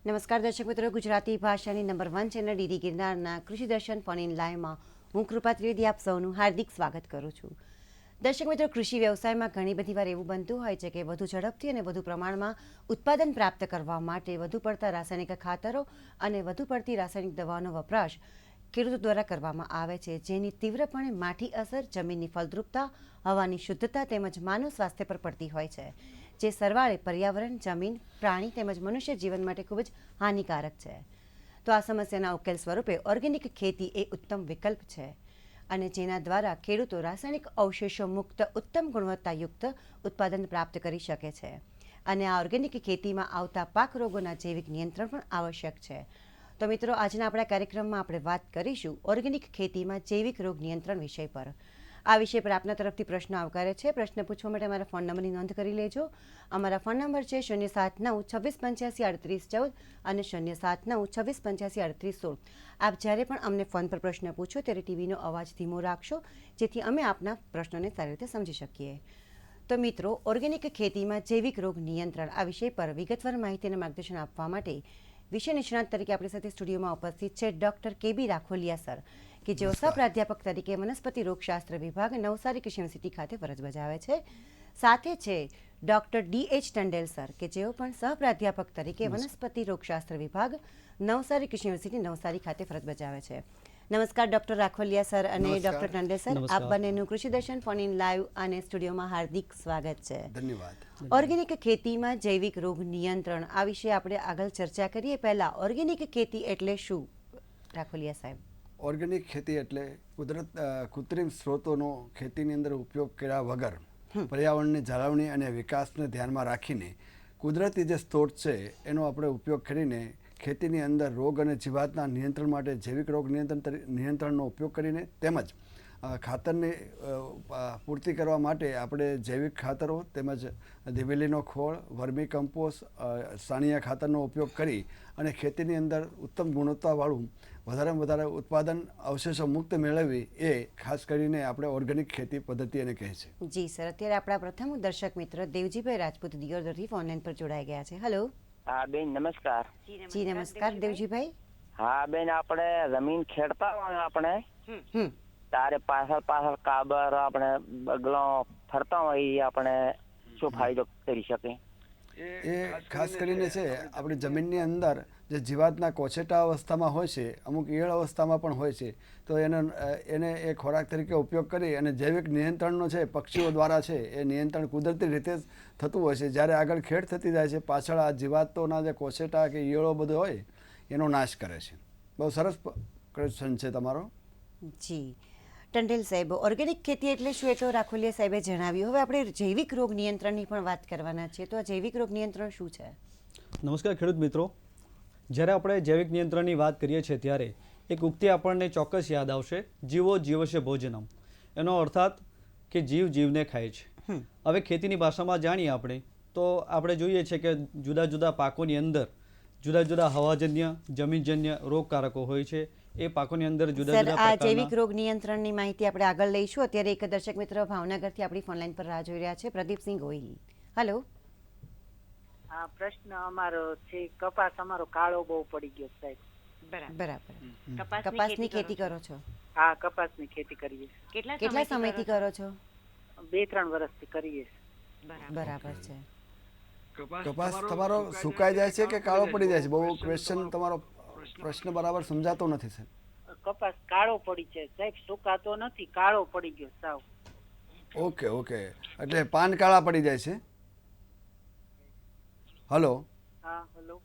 નમસ્કાર દર્શક મિત્રો, ગુજરાતી ભાષાની નંબર 1 ચેનલ ડીડી ગિરનારના કૃષિ દર્શન ફોન ઇન લાઈવમાં હું કૃપા ત્રિવેદી આપ સૌનું હાર્દિક સ્વાગત કરું છું. દર્શક મિત્રો, કૃષિ વ્યવસાયમાં ઘણી બધી વાર એવું બનતું હોય છે કે વધુ ઝડપથી અને વધુ પ્રમાણમાં ઉત્પાદન પ્રાપ્ત કરવા માટે વધુ પડતા રાસાયણિક ખાતરો અને વધુ પડતી રાસાયણિક દવાઓનો વપરાશ ખેડૂતો દ્વારા કરવામાં આવે છે, જેની તીવ્રપણે માઠી અસર જમીનની ફળદ્રુપતા, હવાની શુદ્ધતા તેમજ માનવ સ્વાસ્થ્ય પર પડતી હોય છે, જે સરવાળે પર્યાવરણ, જમીન, પ્રાણી તેમજ મનુષ્ય જીવન માટે ખૂબ જ હાનિકારક છે. તો આ સમસ્યાના ઉકેલ સ્વરૂપે ઓર્ગેનિક ખેતી એ ઉત્તમ વિકલ્પ છે અને જેના દ્વારા ખેડૂતો રાસાયણિક અવશેષો મુક્ત ઉત્તમ ગુણવત્તાયુક્ત ઉત્પાદન પ્રાપ્ત કરી શકે છે. અને આ ઓર્ગેનિક ખેતીમાં આવતા પાક રોગોના જૈવિક નિયંત્રણ પણ આવશ્યક છે. તો મિત્રો, આજના આપણા કાર્યક્રમમાં આપણે વાત કરીશું ઓર્ગેનિક ખેતીમાં જૈવિક રોગ નિયંત્રણ વિષય પર. આ વિષય પર આપના તરફથી પ્રશ્નો આવકારે છે. પ્રશ્ન પૂછવા માટે અમારા ફોન નંબરની નોંધ કરી લેજો. અમારા ફોન નંબર છે 079 2685 3814 અને 079 2685 3816. આપ જ્યારે પણ અમને ફોન પર પ્રશ્ન પૂછો ત્યારે ટીવીનો અવાજ ધીમો રાખશો, જેથી અમે આપના પ્રશ્નોને સારી રીતે સમજી શકીએ. તો મિત્રો, ઓર્ગેનિક ખેતીમાં જૈવિક રોગ નિયંત્રણ આ વિષય પર વિગતવાર માહિતી અને માર્ગદર્શન આપવા માટે વિષય નિષ્ણાત તરીકે આપણી સાથે સ્ટુડિયોમાં ઉપસ્થિત છે ડૉક્ટર કે.બી. રાખોલિયા સર, કે જેઓ સહપ્રાધ્યાપક તરીકે વનસ્પતિ રોગશાસ્ત્ર વિભાગ નવસારી કૃષિ યુનિવર્સિટી ખાતે ફરજ બજાવે છે. સાથે છે ડૉક્ટર ડી.એચ. ટંડેલ સર, કે જેઓ પણ સહપ્રાધ્યાપક તરીકે વનસ્પતિ રોગશાસ્ત્ર વિભાગ નવસારી કૃષિ યુનિવર્સિટી નવસારી ખાતે ફરજ બજાવે છે. નમસ્કાર ડૉક્ટર રાખોલિયા સર અને ડૉક્ટર ટંડેલ સર, આપ બંનેનું કૃષિ દર્શન ફોન ઇન લાઈવ અને સ્ટુડિયોમાં હાર્દિક સ્વાગત છે. ધન્યવાદ. ઓર્ગેનિક ખેતીમાં જૈવિક રોગ નિયંત્રણ આ વિશે આપણે આગળ ચર્ચા કરીએ. પહેલા ઓર્ગેનિક ખેતી એટલે શું, રાખોલિયા સાહેબ? ઓર્ગેનિક ખેતી એટલે કૃત્રિમ સ્ત્રોતોનો ખેતીની અંદર ઉપયોગ કર્યા વગર પર્યાવરણની જાળવણી અને વિકાસને ધ્યાનમાં રાખીને કુદરતી જે સ્ત્રોત છે એનો આપણે ઉપયોગ કરીને ખેતીની અંદર રોગ અને જીવાતના નિયંત્રણ માટે જૈવિક રોગ નિયંત્રણનો ઉપયોગ કરીને તેમજ ખાતરની પૂર્તિ કરવા માટે આપણે જૈવિક ખાતરો તેમજ દિવેલીનો ખોળ, વર્મી કમ્પોસ્ટ, સાણિયા ખાતરનો ઉપયોગ કરી અને ખેતીની અંદર ઉત્તમ ગુણવત્તાવાળું વધારેમાં વધારે ઉત્પાદન અવશેષો મુક્ત મેળવવી એ ખાસ કરીને આપણે ઓર્ગેનિક ખેતી પદ્ધતિ એને કહે છે. જી સર, અત્યારે આપણા પ્રથમ દર્શક મિત્ર દેવજીભાઈ રાજપૂત દિયોદરથી ઓનલાઈન પર જોડાઈ ગયા છે. હેલો. હા બેન, નમસ્કાર. જી નમસ્કાર દેવજીભાઈ. હા બેન, આપણે જમીન ખેડતા હોય આપણે તારે પાછળ કાબર આપણે બગલો ફરતા હોય, આપણે શું ફાયદો કરી શકે? એ ખાસ કરીને છે આપણી જમીનની અંદર જે જીવાતના કોછેટા અવસ્થામાં હોય છે, અમુક ઈયળ અવસ્થામાં પણ હોય છે, તો એને એ ખોરાક તરીકે ઉપયોગ કરી અને જૈવિક નિયંત્રણનો છે પક્ષીઓ દ્વારા છે એ નિયંત્રણ કુદરતી રીતે જ થતું હોય છે. જ્યારે આગળ ખેડ થતી જાય છે પાછળ આ જીવાતોના જે કોછેટા કે ઈયળો બધો હોય એનો નાશ કરે છે. બહુ સરસ ક્વેશ્ચન છે તમારો. જી ટંડેલ સાહેબ, ઓર્ગેનિક ખેતી એટલે શું એ તો રાખોલિયા સાહેબે જણાવ્યું. હવે આપણે જૈવિક રોગ નિયંત્રણની પણ વાત કરવાના છીએ. તો આ જૈવિક રોગ નિયંત્રણ શું છે? નમસ્કાર ખેડૂત મિત્રો, જ્યારે આપણે જૈવિક નિયંત્રણની વાત કરીએ છીએ ત્યારે એક ઉક્તિ આપણને ચોક્કસ યાદ આવશે, જીવો જીવશે ભોજનમ. એનો અર્થાત કે જીવ જીવને ખાય છે. હવે ખેતીની ભાષામાં જાણીએ આપણે તો આપણે જોઈએ છીએ કે જુદા જુદા પાકોની અંદર જુદા જુદા હવાજન્ય, જમીનજન્ય રોગકારકો હોય છે. એ પાકોની અંદર જુદા જુદા પ્રકારના જૈવિક રોગ નિયંત્રણની માહિતી આપણે આગળ લઈશું. અત્યારે એક દર્શક મિત્ર ભાવનગરથી આપણી ફોનલાઈન પર રાહ જોઈ રહ્યા છે, પ્રદીપસિંહ ગોહિલ. હેલો. હા, પ્રશ્ન અમારો છે, કપાસ અમારો કાળો બહુ પડી ગયો સાહેબ. બરાબર. કપાસની ખેતી કરો છો? હા, કપાસની ખેતી કરીએ. કેટલા સમયથી કરો છો? 2-3 વર્ષથી કરીએ. બરાબર છે. કપાસ તમારો સુકાઈ જાય છે કે કાળો પડી જાય છે? બહુ ક્વેશ્ચન તમારો પ્રશ્ન બરાબર સમજાતો નથી સર. કપાસ કાળો પડી છે સાહેબ, સુકાતો નથી, કાળો પડી ગયો સાવ. ઓકે ઓકે, એટલે પાન કાળા પડી જાય છે. હલો. હા, હેલો.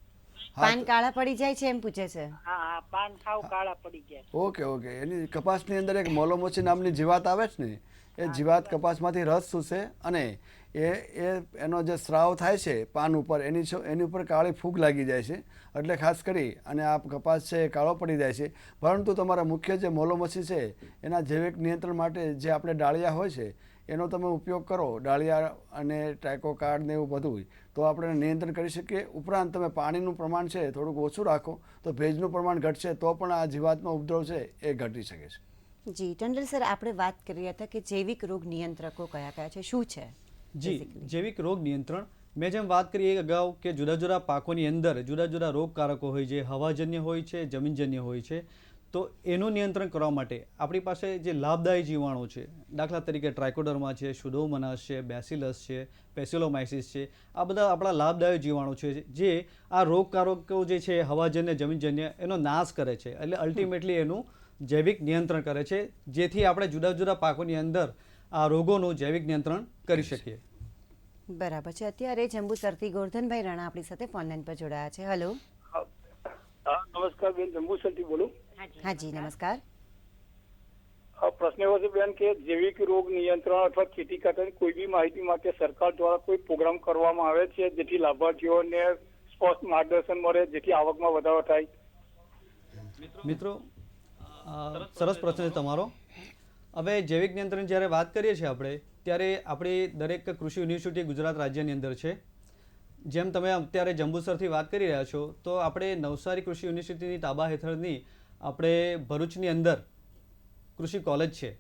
પાન કાળા પડી જાય છે એમ પૂછે છે? હા હા, પાન સાવ કાળા પડી ગયા. ઓકે ઓકે, એની કપાસની અંદર એક મોલોમોચી નામની જીવાત આવે છે ને, એ જીવાત કપાસમાંથી રસ ચૂસે અને એનો જે સ્રાવ થાય છે પાન ઉપર એની ઉપર કાળી ફૂગ લાગી જાય છે. એટલે ખાસ કરી અને આ કપાસ છે એ કાળો પડી જાય છે. પરંતુ તમારા મુખ્ય જે મોલોમછી છે એના જૈવિક નિયંત્રણ માટે જે આપણે ડાળિયા હોય છે એનો તમે ઉપયોગ કરો, ડાળિયા અને ટાઇકોકાર્ડ ને એવું બધું, તો આપણે નિયંત્રણ કરી શકીએ. ઉપરાંત તમે પાણીનું પ્રમાણ છે થોડુંક ઓછું રાખો તો ભેજનું પ્રમાણ ઘટશે તો પણ આ જીવાતનો ઉપદ્રવ છે એ ઘટી શકે છે. જી ટંડેલ સર, આપણે વાત કરી હતા કે જૈવિક રોગ નિયંત્રકો કયા કયા છે, શું છે? જી, જૈવિક રોગ નિયંત્રણ મેં જેમ વાત કરી એ અગાઉ કે જુદા જુદા પાકોની અંદર જુદા જુદા રોગકારકો હોય છે, હવાજન્ય હોય છે, જમીનજન્ય હોય છે. તો એનું નિયંત્રણ કરવા માટે આપણી પાસે જે લાભદાયી જીવાણુ છે, દાખલા તરીકે ટ્રાઇકોડર્મા છે, સુડોમોનાસ છે, બેસિલસ છે, પેસિલોમાઇસિસ છે, આ બધા આપણા લાભદાયી જીવાણુ છે જે આ રોગકારકો જે છે હવાજન્ય જમીનજન્ય એનો નાશ કરે છે. એટલે અલ્ટિમેટલી એનું જૈવિક નિયંત્રણ કરે છે, જેથી આપણે જુદા જુદા પાકોની અંદર આ રોગોનું જૈવિક નિયંત્રણ કરી શકીએ. બરાબર છે. અત્યારે જંબુસરથી ગોરધનભાઈ રાણા આપણી સાથે ફોનલાઈન પર જોડાયા છે. હલો. હા, નમસ્કાર બેન, જંબુસરથી બોલું. હાજી નમસ્કાર. પ્રશ્ન એવો છે બેન કે જૈવિક રોગ નિયંત્રણ અથવા ખેતી ખાતાની કોઈ બી માહિતી માટે સરકાર દ્વારા કોઈ પ્રોગ્રામ કરવામાં આવે છે જેથી લાભાર્થીઓને સ્પષ્ટ માર્ગદર્શન મળે, જેથી આવકમાં વધારો થાય? મિત્રો, સરસ પ્રશ્ન છે તમારો. હવે જૈવિક નિયંત્રણ જ્યારે વાત કરીએ છીએ આપણે, ત્યારે આપણી દરેક કૃષિ યુનિવર્સિટી ગુજરાત રાજ્યની અંદર છે. જેમ તમે અત્યારે જંબુસરથી વાત કરી રહ્યા છો, તો આપણે નવસારી કૃષિ યુનિવર્સિટીની તાબા હેઠળની આપણે ભરૂચની અંદર કૃષિ કોલેજ છે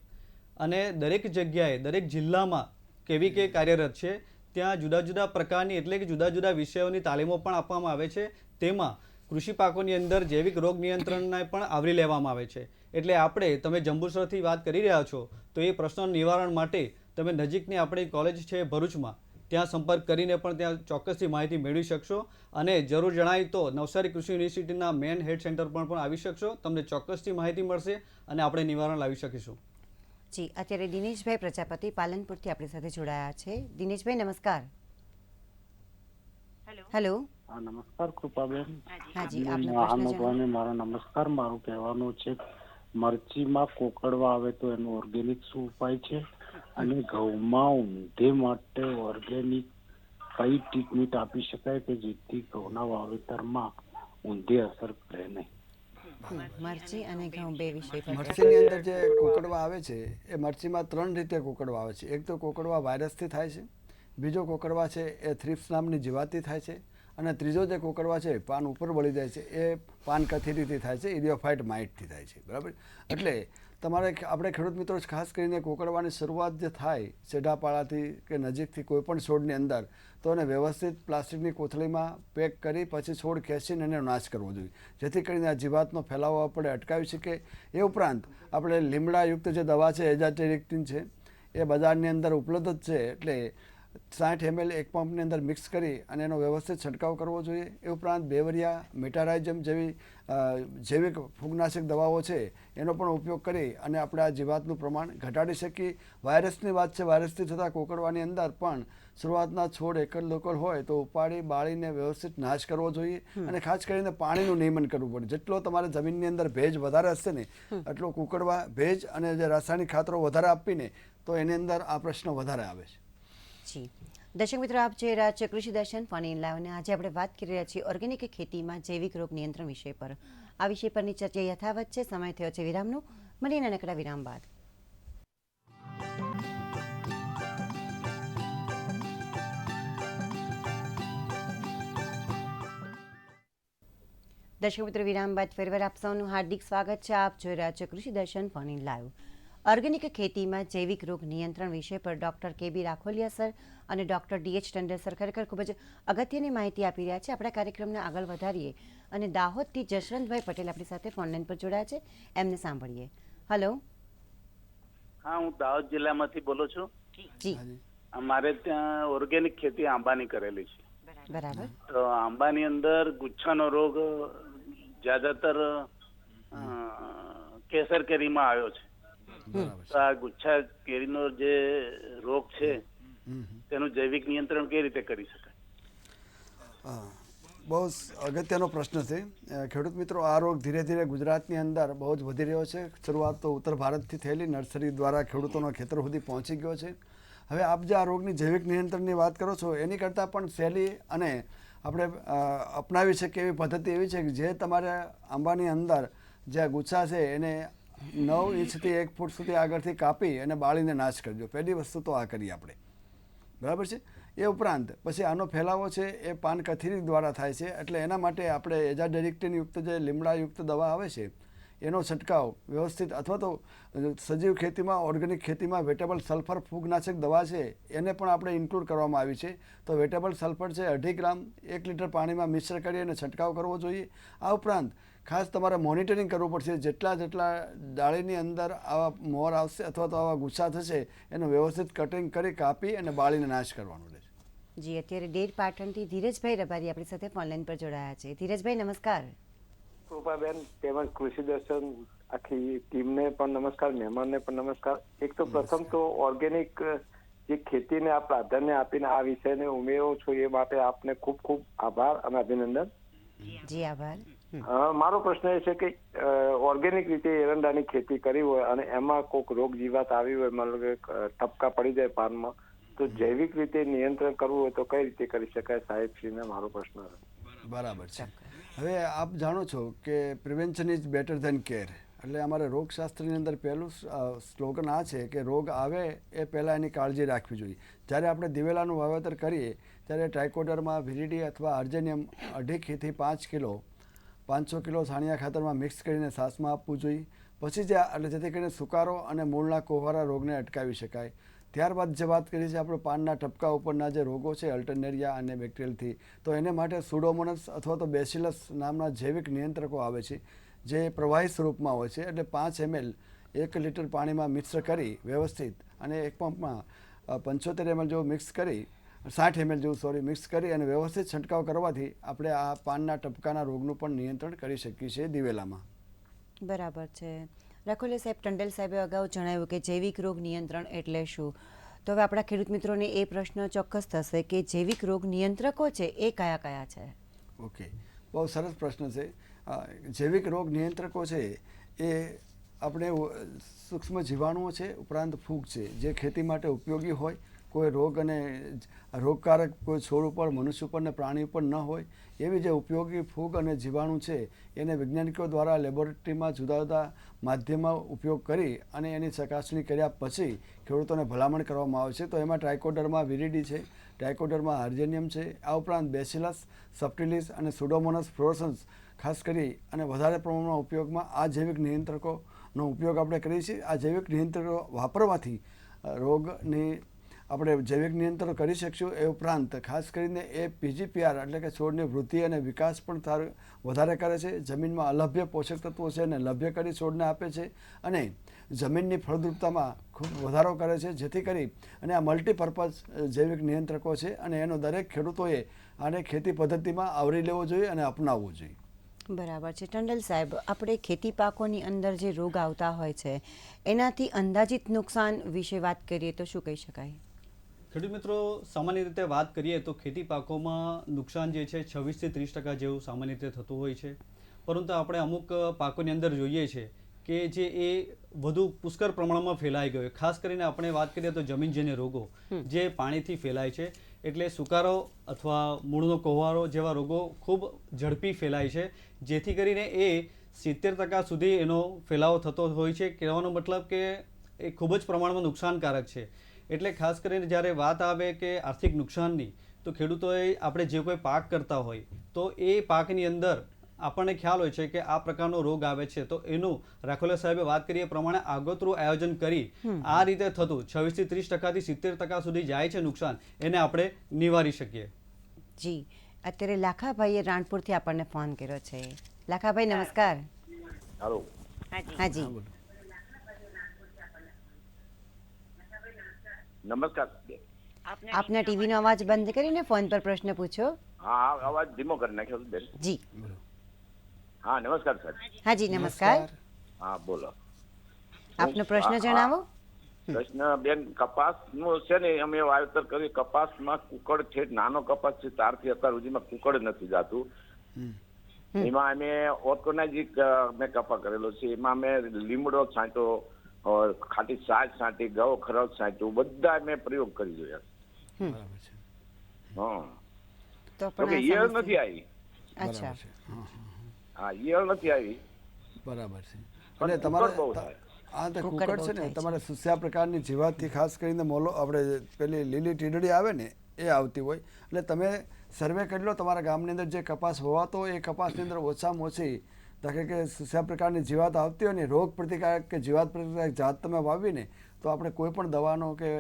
અને દરેક જગ્યાએ દરેક જિલ્લામાં કેવીકે કાર્યરત છે. ત્યાં જુદા જુદા પ્રકારની એટલે કે જુદા જુદા વિષયોની તાલીમો પણ આપવામાં આવે છે. તેમાં કૃષિ પાકોની અંદર જૈવિક રોગ નિયંત્રણને પણ આવરી લેવામાં આવે છે. એટલે આપણે તમે જંબુસરથી વાત કરી રહ્યા છો તો એ પ્રશ્નોનું નિવારણ માટે તમે નજીકની આપણી કોલેજ છે ભરૂચમાં, ત્યાં સંપર્ક કરીને પણ ત્યાં ચોક્કસથી માહિતી મેળવી શકશો. અને જરૂર જણાય તો નવસારી કૃષિ યુનિવર્સિટીના મેન હેડ સેન્ટર પર પણ આવી શકશો. તમને ચોક્કસથી માહિતી મળશે અને આપણે નિવારણ લાવી શકીશું. જી, અત્યારે દિનેશભાઈ પ્રજાપતિ પાલનપુરથી આપણી સાથે જોડાયા છે. દિનેશભાઈ નમસ્કાર. હેલો. હા, નમસ્કાર કૃપાબેન. હાજી, આપનો પ્રશ્ન જણાવો. મારો નમસ્કાર. મારું કહેવાનું છે મરચીમાં કોકડવા આવે તો એનો ઓર્ગેનિક શું ઉપાય છે, અને ઘઉંમાં ઊંધે માટે ઓર્ગેનિક કઈ ટ્રીટમેન્ટ આપી શકાય કે જેથી ઘઉંના વાવેતરમાં ઊંધે અસર કરે નહીં? મરચી અને ઘઉં બે વિષય પર મરચીની અંદર જે કોકડવા આવે છે એ મરચીમાં 3 રીતે કોકડવા આવે છે. એક તો કોકડવા વાયરસથી થાય છે, બીજો કોકડવા છે એ થ્રિપ્સ નામની જીવાતથી થાય છે, અને ત્રીજો જે કોકડવા છે પાન ઉપર વળી જાય છે એ પાન કથીરીથી થાય છે, ઇરિયોફાઇટ માઇટથી થાય છે. બરાબર. એટલે તમારે આપણે ખેડૂત મિત્રો ખાસ કરીને કોકડવાની શરૂઆત જે થાય સેઢાપાળાથી કે નજીકથી કોઈ પણ છોડની અંદર, તો એને વ્યવસ્થિત પ્લાસ્ટિકની કોથળીમાં પેક કરી પછી છોડ ખેંચીને એનો નાશ કરવો જોઈએ, જેથી કરીને આ જીવાતનો ફેલાવો આપણે અટકાવી શકીએ. એ ઉપરાંત આપણે લીમડાયુક્ત જે દવા છે એઝાટેરિક્ટિન છે એ બજારની અંદર ઉપલબ્ધ જ છે. એટલે 60 ml એક પંપની અંદર મિક્સ કરી અને એનો વ્યવસ્થિત છંટકાવ કરવો જોઈએ. એ ઉપરાંત બેવરિયા, મેટારાઇઝમ જેવી જૈવિક ફૂગનાશક દવાઓ છે એનો પણ ઉપયોગ કરી અને આપણે આ જીવાતનું પ્રમાણ ઘટાડી શકીએ. વાયરસની વાત છે, વાયરસથી થતા કોકડવાની અંદર પણ શરૂઆતના છોડ એકલ લોકલ હોય તો ઉપાડી બાળીને વ્યવસ્થિત નાશ કરવો જોઈએ. અને ખાસ કરીને પાણીનું નિયમન કરવું પડે. જેટલો તમારે જમીનની અંદર ભેજ વધારે હશે ને એટલો કોકડવા ભેજ અને જે રાસાયણિક ખાતરો વધારે આપીને તો એની અંદર આ પ્રશ્ન વધારે આવે છે. જી, દર્શક મિત્રો, આપ જોઈ રહ્યા છો કૃષિ દર્શન ફોન ઇન લાઈવ અને આજે આપણે વાત કરી રહ્યા છીએ ઓર્ગેનિક ખેતીમાં જૈવિક રોગ નિયંત્રણ વિષય પર. આ વિષય પરની ચર્ચા યથાવત છે. સમય થયો છે વિરામનો. મળીએ નાનકડા વિરામ બાદ. દર્શક મિત્રો, વિરામ બાદ ફરીવાર આપ સૌનું હાર્દિક સ્વાગત છે. આપ જોઈ રહ્યા છો કૃષિ દર્શન ફોન ઇન લાઈવ. ઓર્ગેનિક ખેતીમાં જૈવિક રોગ નિયંત્રણ વિષય પર ડૉક્ટર KB રાખોલિયા સર અને ડૉક્ટર DH ટંડેલ સર ખરેખર ખૂબ જ અગત્યની માહિતી આપી રહ્યા છે. આપણા કાર્યક્રમને આગળ વધારીએ અને દાહોદથી જશવંતભાઈ પટેલ આપણી સાથે ફોનલાઈન પર જોડાયા છે, એમને સાંભળીએ. હલો. હા, હું દાહોદ જિલ્લામાંથી બોલું છું. જી. અમારે ત્યાં ઓર્ગેનિક ખેતી આંબાની કરેલી છે. બરાબર. તો આંબાની અંદર ગુચ્છાનો રોગ જ્યાદાતર કેસર કેરીમાં આવ્યો છે. તો આ ગુચ્છા કેરીનો જે રોગ છે તેનું જૈવિક નિયંત્રણ કઈ રીતે કરી શકાય? બહુ અગત્યનો પ્રશ્ન છે ખેડૂત મિત્રો. આ રોગ ધીરે ધીરે ગુજરાતની અંદર બહુ જ વધી રહ્યો છે. શરૂઆત તો ઉત્તર ભારતથી થયેલી, નર્સરી દ્વારા ખેડૂતોના ખેતર સુધી પહોંચી ગયો છે. હવે આપ જે આ રોગની જૈવિક નિયંત્રણની વાત કરો છો એની કરતાં પણ સહેલી અને આપણે અપનાવી શકીએ એવી પદ્ધતિ એવી છે કે જે તમારે આંબાની અંદર જે ગુચ્છા છે એને 9 ઇંચથી 1 ફૂટ સુધી આગળથી કાપી અને બાળીને નાશ કરજો. પહેલી વસ્તુ તો આ કરીએ આપણે. બરાબર છે. એ ઉપરાંત પછી આનો ફેલાવો છે એ પાન કથીરી દ્વારા થાય છે. એટલે એના માટે આપણે એઝાડેરિક્ટિન યુક્ત જે લીમડાયુક્ત દવા આવે છે એનો છંટકાવ વ્યવસ્થિત અથવા તો સજીવ ખેતીમાં ઓર્ગેનિક ખેતીમાં વેટેબલ સલ્ફર ફૂગનાશક દવા છે એને પણ આપણે ઇન્ક્લુડ કરવામાં આવી છે. તો વેટેબલ સલ્ફર છે 2.5 ગ્રામ 1 લીટર પાણીમાં મિશ્ર કરી અને છંટકાવ કરવો જોઈએ. આ ઉપરાંત ખાસ તમારે મોનિટરિંગ કરવું પડશે. જેટલા ડાળીની અંદર આવા મોર આવશે અથવા તો આવા ગુચ્છા થશે એનું વ્યવસ્થિત કટિંગ કરી કાપી અને બાળીને નાશ કરવાનો રહેશે. જી, અત્યારે ડેર પાટણથી ધીરજભાઈ રબારી આપણી સાથે ફોનલાઈન પર જોડાયા છે. ધીરજભાઈ નમસ્કાર. કૃપાબેન તેમજ કૃષિ દર્શન આખી ટીમને પણ નમસ્કાર, મહેમાનને પણ નમસ્કાર. એક તો પ્રથમ તો ઓર્ગેનિક જે ખેતીને આપ પ્રાધાન્ય આપીને આ વિષયને ઉમેરો છો એ માટે આપને ખૂબ ખૂબ આભાર અને અભિનંદન. જી આભાર. મારો પ્રશ્ન એ છે કે ઓર્ગેનિક રીતે એરંડાની ખેતી કરી હોય અને એમાં કોઈક રોગ જીવાત આવી હોય, મતલબ કે ટપકા પડી જાય પાનમાં, તો જૈવિક રીતે નિયંત્રણ કરવું હોય તો કઈ રીતે કરી શકાય સાહેબશ્રીને મારો પ્રશ્ન. બરાબર છે. હવે આપ જાણો છો કે prevention is better than care. એટલે અમારે રોગશાસ્ત્રની અંદર પહેલું સ્લોગન આ છે કે રોગ આવે એ પહેલાં એની કાળજી રાખવી જોઈએ. જ્યારે આપણે દિવેલાનું વાવેતર કરીએ ત્યારે ટ્રાઇકોડર્મા વિરિડી અથવા આર્જેનિયમ 2.5 થી 5 કિલો 500 કિલો છાણિયા ખાતરમાં મિક્સ કરીને છાશમાં આપવું જોઈએ. પછી એટલે જેથી કરીને સુકારો અને મૂળના કોહવારા રોગને અટકાવી શકાય. ત્યારબાદ જે વાત કરી છે આપણે પાનના ટપકા ઉપરના જે રોગો છે અલ્ટરનેરિયા અને બેક્ટેરિયલથી, તો એને માટે સુડોમોનસ અથવા તો બેસિલસ નામના જૈવિક નિયંત્રકો આવે છે જે પ્રવાહી સ્વરૂપમાં હોય છે. એટલે 5 ml 1 લીટર પાણીમાં મિક્સ કરી વ્યવસ્થિત અને એક પંપમાં 75 ml જેવું મિક્સ કરી 60 ml જેવું મિક્સ કરી અને વ્યવસ્થિત છંટકાવ કરવાથી આપણે આ પાનના ટપકાના રોગનું પણ નિયંત્રણ કરી શકીએ છીએ દિવેલામાં. બરાબર છે. રાખોલિયા સાહેબ, ટંડેલ સાહેબે અગાઉ જણાવ્યું કે જૈવિક રોગ નિયંત્રણ એટલે શું. તો હવે આપણા ખેડૂત મિત્રોને એ પ્રશ્ન ચોક્કસ થશે કે જૈવિક રોગ નિયંત્રકો છે એ કયા કયા છે. ઓકે, બહુ સરસ પ્રશ્ન છે. જૈવિક રોગ નિયંત્રકો છે એ આપણે સૂક્ષ્મ જીવાણુઓ છે ઉપરાંત ફૂગ છે જે ખેતી માટે ઉપયોગી હોય. કોઈ રોગ અને રોગકારક કોઈ છોડ ઉપર, મનુષ્ય ઉપર ને પ્રાણી ઉપર ન હોય એવી જે ઉપયોગી ફૂગ અને જીવાણુ છે એને વૈજ્ઞાનિકો દ્વારા લેબોરેટરીમાં જુદા જુદા માધ્યમમાં ઉપયોગ કરી અને એની ચકાસણી કર્યા પછી ખેડૂતોને ભલામણ કરવામાં આવે છે. તો એમાં ટ્રાઇકોડર્મા વિરિડી છે, ટ્રાઇકોડર્મા આર્જેનિયમ છે, આ ઉપરાંત બેસિલસ સબ્ટિલિસ અને સુડોમોનસ ફ્લોરોસન્સ ખાસ કરી અને વધારે પ્રમાણમાં ઉપયોગમાં આ જૈવિક નિયંત્રકોનો ઉપયોગ આપણે કરીએ છીએ. આ જૈવિક નિયંત્રકો વાપરવાથી રોગની આપણે જૈવિક નિયંત્રણ કરી શકશું. એ ઉપરાંત ખાસ કરીને એ પીજીપીઆર એટલે કે છોડની વૃદ્ધિ અને વિકાસ પણ વધારે કરે છે. જમીનમાં અલભ્ય પોષક તત્વો છે એને લભ્ય કરી છોડને આપે છે અને જમીનની ફળદ્રુપતામાં ખૂબ વધારો કરે છે. જેથી કરી અને આ મલ્ટીપર્પઝ જૈવિક નિયંત્રકો છે અને એનો દરેક ખેડૂતોએ આને ખેતી પદ્ધતિમાં આવરી લેવો જોઈએ અને અપનાવવું જોઈએ. બરાબર છે. ટંડેલ સાહેબ, આપણે ખેતી પાકોની અંદર જે રોગ આવતા હોય છે એનાથી અંદાજિત નુકસાન વિશે વાત કરીએ તો શું કહી શકાય? ખેડૂત મિત્રો, સામાન્ય રીતે વાત કરીએ તો ખેતી પાકોમાં નુકસાન જે છે 26 થી 30% જેવું સામાન્ય રીતે થતું હોય છે. પરંતુ આપણે અમુક પાકોની અંદર જોઈએ છે કે જે એ વધુ પુષ્કળ પ્રમાણમાં ફેલાઈ ગયો. ખાસ કરીને આપણે વાત કરીએ તો જમીનજન્ય રોગો જે પાણીથી ફેલાય છે, એટલે સુકારો અથવા મૂળનો કોહવારો જેવા રોગો ખૂબ ઝડપી ફેલાય છે, જેથી કરીને એ 70% સુધી એનો ફેલાવો થતો હોય છે. કહેવાનો મતલબ કે એ ખૂબ જ પ્રમાણમાં નુકસાનકારક છે. એટલે ખાસ કરીને જ્યારે વાત આવે કે આર્થિક નુકસાનની, તો ખેડૂતોએ આપણે જે કોઈ પાક કરતા હોય તો એ પાકની અંદર આપણને ખ્યાલ હોય છે કે આ પ્રકારનો રોગ આવે છે, તો એનું રાખોલિયા સાહેબે વાત કરી એ પ્રમાણે આગોતરું આયોજન કરી આ રીતે થતું 26 થી 30% થી 70% સુધી જાય છે નુકસાન, એને આપણે નિવારી શકીએ. જી, અત્યારે લાખાભાઈએ રાણપુરથી આપણને ફોન કર્યો છે. લાખાભાઈ નમસ્કાર. હાલો. હાજી. નમસ્કાર. આપના ટીવીનો અવાજ બંધ કરીને ફોન પર પ્રશ્ન પૂછો. હા, અવાજ ધીમો કરી નાખ્યો બેન. જી. હા, નમસ્કાર સર. હાજી નમસ્કાર. હા, બોલો. આપનો પ્રશ્ન જણાવો. પ્રશ્ન બેન, કપાસનું છે ને અમે વાવેતર કર્યું. કપાસમાં કુકડ છે, નાનો કપાસ છે, 4 થી અત્યાર સુધીમાં કુકડ નથી જાતું. એમાં અમે ઓર્ગેનાઇઝિક મેં કપા કરેલો છે. એમાં અમે લીમડો છાંટ્યો, ખાટી છાશ છાંટી, ગૌ ખરડ છાંટ્યું, બધા મેં પ્રયોગ કરી જોયા. હા, તો પણ ઈયળ નથી આવી. અચ્છા. હા, ઈયળ નથી આવી. બરાબર છે. અને તમારે આ તો કુકડ છે ને તમારે સુસ્યા પ્રકારની જીવાતથી ખાસ કરીને મોલો આપણે પેલી લીલી ટીડડી આવે ને એ આવતી હોય. એટલે તમે સર્વે કરી લો તમારા ગામની અંદર જે કપાસ હોવાતો એ કપાસની અંદર ઓછામાં ઓછી દાખલા કે સુસ્યા પ્રકારની જીવાત આવતી હોય ને રોગ પ્રતિકારક કે જીવાત પ્રતિકારક જાત તમે વાવીને તો આપણે કોઈ પણ દવાનો કે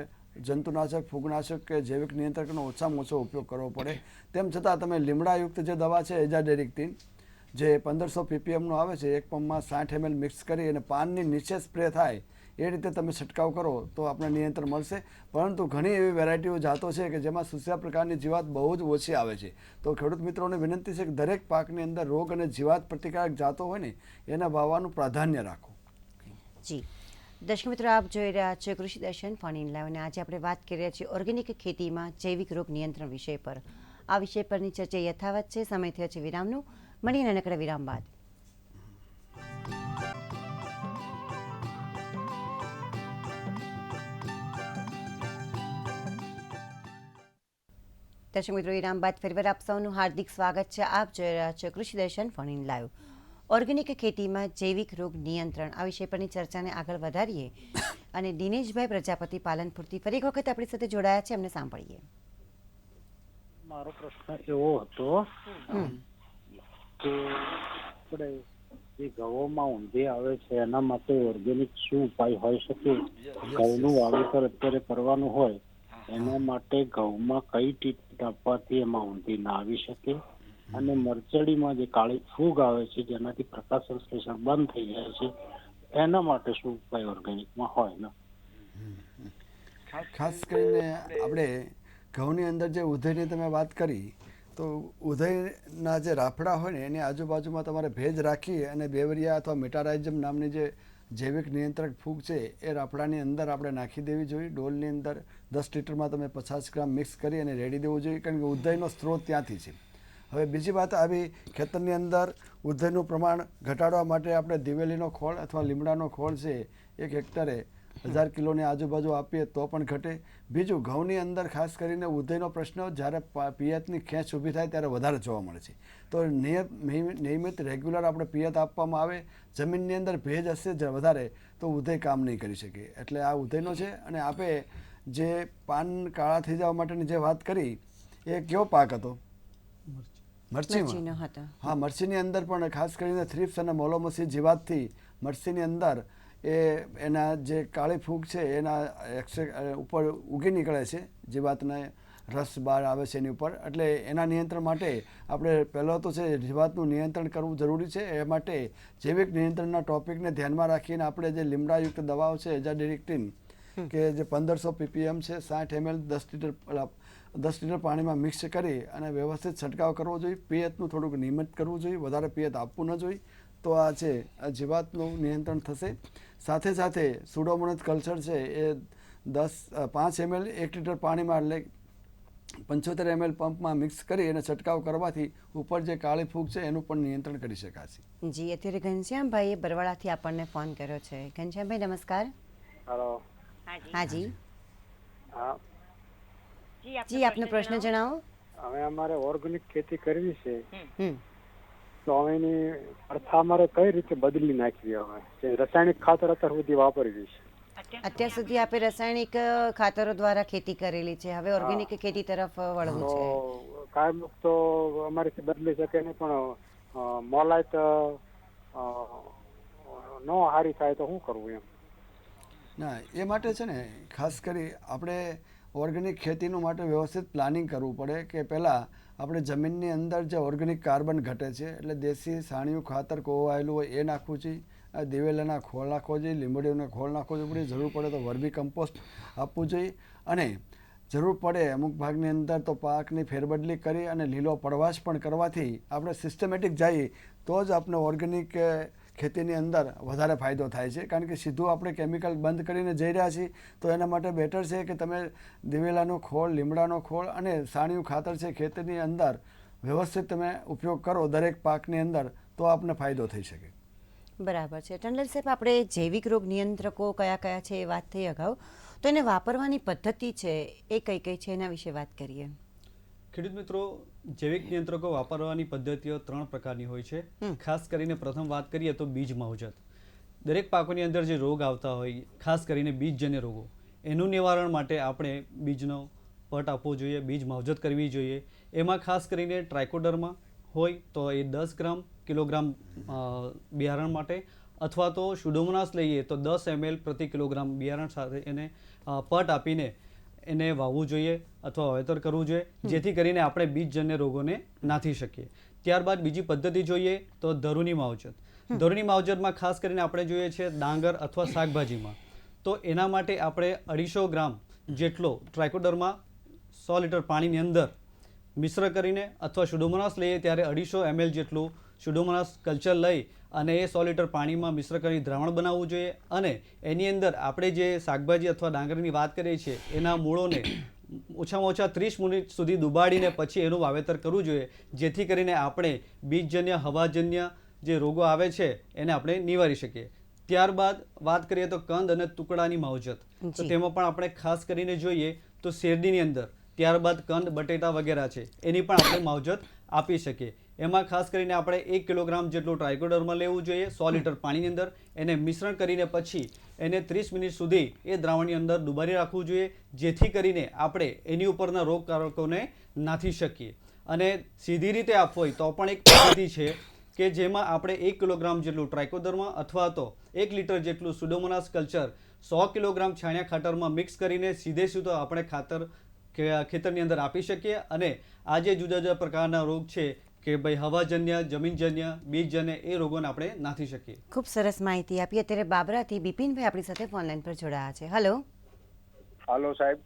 જંતુનાશક ફૂગનાશક કે જૈવિક નિયંત્રકનો ઓછામાં ઓછો ઉપયોગ કરવો પડે. તેમ છતાં તમે લીમડાયુક્ત જે દવા છે એઝાડિરેક્ટિન જે 1500 ppmનું આવે છે, એક પંપમાં 60 ml મિક્સ કરી અને પાનની નીચે સ્પ્રે થાય એ રીતે તમે છંટકાવ કરો તો આપણે નિયંત્રણ મળશે. પરંતુ ઘણી એવી વેરાયટીઓ જાતો છે કે જેમાં સુસ્યા પ્રકારની જીવાત બહુ જ ઓછી આવે છે. તો ખેડૂત મિત્રોને વિનંતી છે કે દરેક પાકની અંદર રોગ અને જીવાત પ્રતિકારક જાતો હોય ને એને વાવવાનું પ્રાધાન્ય રાખો. જી દર્શક મિત્રો, આપ જોઈ રહ્યા છો કૃષિ દર્શન ફોન ઇન લાઈવ અને આજે આપણે વાત કરી રહ્યા છીએ ઓર્ગેનિક ખેતીમાં જૈવિક રોગ નિયંત્રણ વિષય પર. આ વિષય પરની ચર્ચા યથાવત છે. સમય થયો છે વિરામનું. મળીએ નાનકડા વિરામ બાદ. દર્શક મિત્રો, વિરામ બાદ ફરીવાર આપ સૌનું હાર્દિક સ્વાગત છે. આપ જોઈ રહ્યા છો કૃષિ દર્શન ફોન ઇન લાઈવ. ઓર્ગેનિક ખેતીમાં જૈવિક રોગ નિયંત્રણ આ વિષય પરની ચર્ચાને આગળ વધારીએ અને દિનેશભાઈ પ્રજાપતિ પાલનપુરથી ફરી એક વખત આપણી સાથે જોડાયા છે. એમને સાંભળીએ. મારો પ્રશ્ન એવો હતો કે આપણે જે ઘઉંમાં ઊંધી આવે છે એના માટે ઓર્ગેનિક શું ઉપાય હોઈ શકે? ઘઉંનું વાવેતર અત્યારે કરવાનું હોય એના માટે ઘઉંમાં કઈ ટ્રીટમેન્ટ આપવાથી એમાં ઊંધી ના આવી શકે? અને મરચડીમાં જે કાળી ફૂગ આવે છે જેનાથી પ્રકાશ સંશ્લેષણ બંધ થઈ જાય છે એના માટે શું ઉપાય ઓર્ગેનિકમાં હોય ને? ખાસ કરીને આપણે ઘઉંની અંદર જે ઉધઈની તમે વાત કરી તો ઉધઈના જે રાફડા હોય ને એની આજુબાજુમાં તમારે ભેજ રાખી અને બેવરિયા અથવા મેટારાઇઝમ નામની જે જૈવિક નિયંત્રક ફૂગ છે એ રાફડાની અંદર આપણે નાખી દેવી જોઈએ. ડોલની અંદર 10 લીટરમાં તમે 50 ગ્રામ મિક્સ કરી અને રેડી દેવું જોઈએ, કારણ કે ઉધઈનો સ્ત્રોત ત્યાંથી છે. હવે બીજી વાત આવી, ખેતરની અંદર ઉધઈનું પ્રમાણ ઘટાડવા માટે આપણે દિવેલીનો ખોળ અથવા લીમડાનો ખોળ છે 1 હેક્ટરે 1000 કિલોની આજુબાજુ આપીએ તો પણ ઘટે. બીજું, ઘઉંની અંદર ખાસ કરીને ઉધઈનો પ્રશ્ન જ્યારે પિયતની ખેંચ ઊભી થાય ત્યારે વધારે જોવા મળે છે. તો નિયમિત રેગ્યુલર આપણે પિયત આપવામાં આવે. જમીનની અંદર ભેજ હશે વધારે તો ઉધઈ કામ નહીં કરી શકે. એટલે આ ઉધઈનો છે. અને આપે જે પાન કાળા થઈ જવા માટેની જે વાત કરી એ કેવો પાક હતો? મરચીનો હતો. હા, મરચીની અંદર પણ ખાસ કરીને થ્રિપ્સ અને મોલોમસી જીવાતથી મરચીની અંદર એના જે કાળી ફૂગ છે એના ઉપર ઉગી નીકળે છે, જીવાતને રસ બહાર આવે છે એની ઉપર. એટલે એના નિયંત્રણ માટે આપણે પહેલો તો છે જીવાતનું નિયંત્રણ કરવું જરૂરી છે. એ માટે જૈવિક નિયંત્રણના ટોપિકને ધ્યાનમાં રાખીને આપણે જે લીમડાયુક્ત દવાઓ છે એઝાડિરેક્ટિન કે જે 1500 ppm છે, 60 ml 10 લીટર પાણીમાં મિક્સ કરી અને વ્યવસ્થિત છંટકાવ કરવો જોઈએ. પિયતનું થોડુંક નિયમિત કરવું જોઈએ, વધારે પિયત આપવું ન જોઈએ. તો આ છે આ જીવાતનું નિયંત્રણ થશે. સાથે સાથે સુડોમોનાસ કલ્ચર છે એ 5 ml 1 લીટર પાણીમાં એટલે 75 ml પંપમાં મિક્સ કરી અને છંટકાવ કરવાથી ઉપર જે કાળી ફૂગ છે એનું પણ નિયંત્રણ કરી શકાશે. જી, અત્યારે ઘનશ્યામભાઈએ બરવાડાથી આપણને ફોન કર્યો છે. ઘનશ્યામભાઈ નમસ્કાર. હેલો. હાજી હા જી, આપનો પ્રશ્ન જણાવો. હવે અમારે ઓર્ગેનિક ખેતી કરવી છે તો હવે એની પ્રથા અમારે કઈ રીતે બદલી નાખવી? હવે રાસાયણિક ખાતર અત્યાર સુધી વાપરવી છે. અત્યાર સુધી આપે રાસાયણિક ખાતરો દ્વારા ખેતી કરેલી છે. હવે ઓર્ગેનિક ખેતી તરફ વળવું છે. તો કાયમ તો અમારીથી બદલી શકે નહીં, પણ મોલાયત ન હારી થાય તો શું કરવું એમ? ના, એ માટે છે ને ખાસ કરી આપણે ઓર્ગેનિક ખેતીનું માટે વ્યવસ્થિત પ્લાનિંગ કરવું પડે કે પહેલાં આપણે જમીનની અંદર જે ઓર્ગેનિક કાર્બન ઘટે છે એટલે દેશી છાણિયું ખાતર કોવાયેલું હોય એ નાખવું જોઈએ, દિવેલાના ખોળ નાખવો જોઈએ, લીંબડીઓના ખોળ નાખવો જોઈએ, જરૂર પડે તો વર્મી કમ્પોસ્ટ આપવું જોઈએ. અને જરૂર પડે અમુક ભાગની અંદર તો પાકની ફેરબદલી કરી અને લીલો પડવાશ પણ કરવાથી આપણે સિસ્ટમેટિક જઈએ તો જ આપણે ઓર્ગેનિક ખેતીની અંદર વધારે ફાયદો થાય છે. કારણ કે સીધું આપણે કેમિકલ બંધ કરીને જઈ રહ્યા છીએ તો એના માટે બેટર છે કે તમે દિવેલાનો ખોળ, લીમડાનો ખોળ અને છાણિયું ખાતર છે ખેતીની અંદર વ્યવસ્થિત તમે ઉપયોગ કરો દરેક પાકની અંદર તો આપને ફાયદો થઈ શકે. બરાબર છે. ટંડેલ સાહેબ, આપણે જૈવિક રોગ નિયંત્રકો કયા કયા છે એ વાત થઈ અગાઉ, તો એને વાપરવાની પદ્ધતિ છે એ કઈ કઈ છે એના વિશે વાત કરીએ. ખેડૂત મિત્રો, જૈવિક નિયંત્રકો વાપરવાની પદ્ધતિઓ 3 પ્રકારની હોય છે. ખાસ કરીને પ્રથમ વાત કરીએ તો બીજ માવજત. દરેક પાકોની અંદર જે રોગ આવતા હોય, ખાસ કરીને બીજજન્ય રોગો, એનું નિવારણ માટે આપણે બીજનો પટ આપવો જોઈએ, બીજ માવજત કરવી જોઈએ. એમાં ખાસ કરીને ટ્રાઇકોડર્મા, હોય તો એ 10 ગ્રામ કિલોગ્રામ બિયારણ માટે, અથવા તો સુડોમોનાસ લઈએ તો 10 ml પ્રતિ કિલોગ્રામ બિયારણ સાથે એને પટ આપીને એને વાવવું જોઈએ અથવા વાવેતર કરવું જોઈએ, જેથી કરીને આપણે બીજજન્ય રોગોને નાથી શકીએ. ત્યારબાદ બીજી પદ્ધતિ જોઈએ તો ધરુની માવજત. ધરુની માવજતમાં ખાસ કરીને આપણે જોઈએ છે ડાંગર અથવા શાકભાજીમાં, તો એના માટે આપણે 250 ગ્રામ જેટલો ટ્રાઇકોડર્મા 100 લીટર પાણીની અંદર મિશ્ર કરીને, અથવા સુડોમોનાસ લઈએ ત્યારે 250 ml જેટલું સુડોમોનાસ કલ્ચર લઈ અને એ 100 લીટર પાણીમાં મિશ્ર કરી દ્રાવણ બનાવવું જોઈએ. અને એની અંદર આપણે જે શાકભાજી અથવા ડાંગરની વાત કરીએ છીએ એના મૂળોને ઓછામાં ઓછા 30 મિનિટ સુધી દુબાડીને પછી એનું વાવેતર કરવું જોઈએ, જેથી કરીને આપણે બીજજન્ય હવાજન્ય જે રોગો આવે છે એને આપણે નિવારી શકીએ. ત્યારબાદ વાત કરીએ તો કંદ અને ટુકડાની માવજત, તો તેમાં પણ આપણે ખાસ કરીને જોઈએ તો શેરડીની અંદર, ત્યારબાદ કંદ બટેટા વગેરે છે એની પણ આપણે માવજત આપી શકીએ. એમાં ખાસ કરીને આપણે 1 કિલોગ્રામ જેટલું ટ્રાઇકોડર્મા લેવું જોઈએ 100 લીટર પાણીની અંદર, એને મિશ્રણ કરીને પછી એને 30 મિનિટ સુધી એ દ્રાવણની અંદર ડુબાડી રાખવું જોઈએ, જેથી કરીને આપણે એની ઉપરના રોગકારકોને નાથી શકીએ. અને સીધી રીતે આપવું હોય તો પણ એક પદ્ધતિ છે કે જેમાં આપણે 1 કિલોગ્રામ જેટલું ટ્રાઇકોડર્મા અથવા તો 1 લીટર જેટલું સુડોમોનાસ કલ્ચર 100 કિલોગ્રામ છાણિયા ખાતરમાં મિક્સ કરીને સીધે સીધો આપણે ખેતરની અંદર આપી શકીએ. અને આ જે જુદા જુદા પ્રકારના રોગ છે કે ભાઈ હવાજન્ય, જમીનજન્ય, બીજજન્ય, એ રોગોને આપણે નાથી શકીએ. ખૂબ સરસ માહિતી આપી. અત્યારે બાબરાથી બિપિનભાઈ આપણી સાથે ફોન લાઈન પર જોડાયા છે. હેલો. હાલો સાહેબ.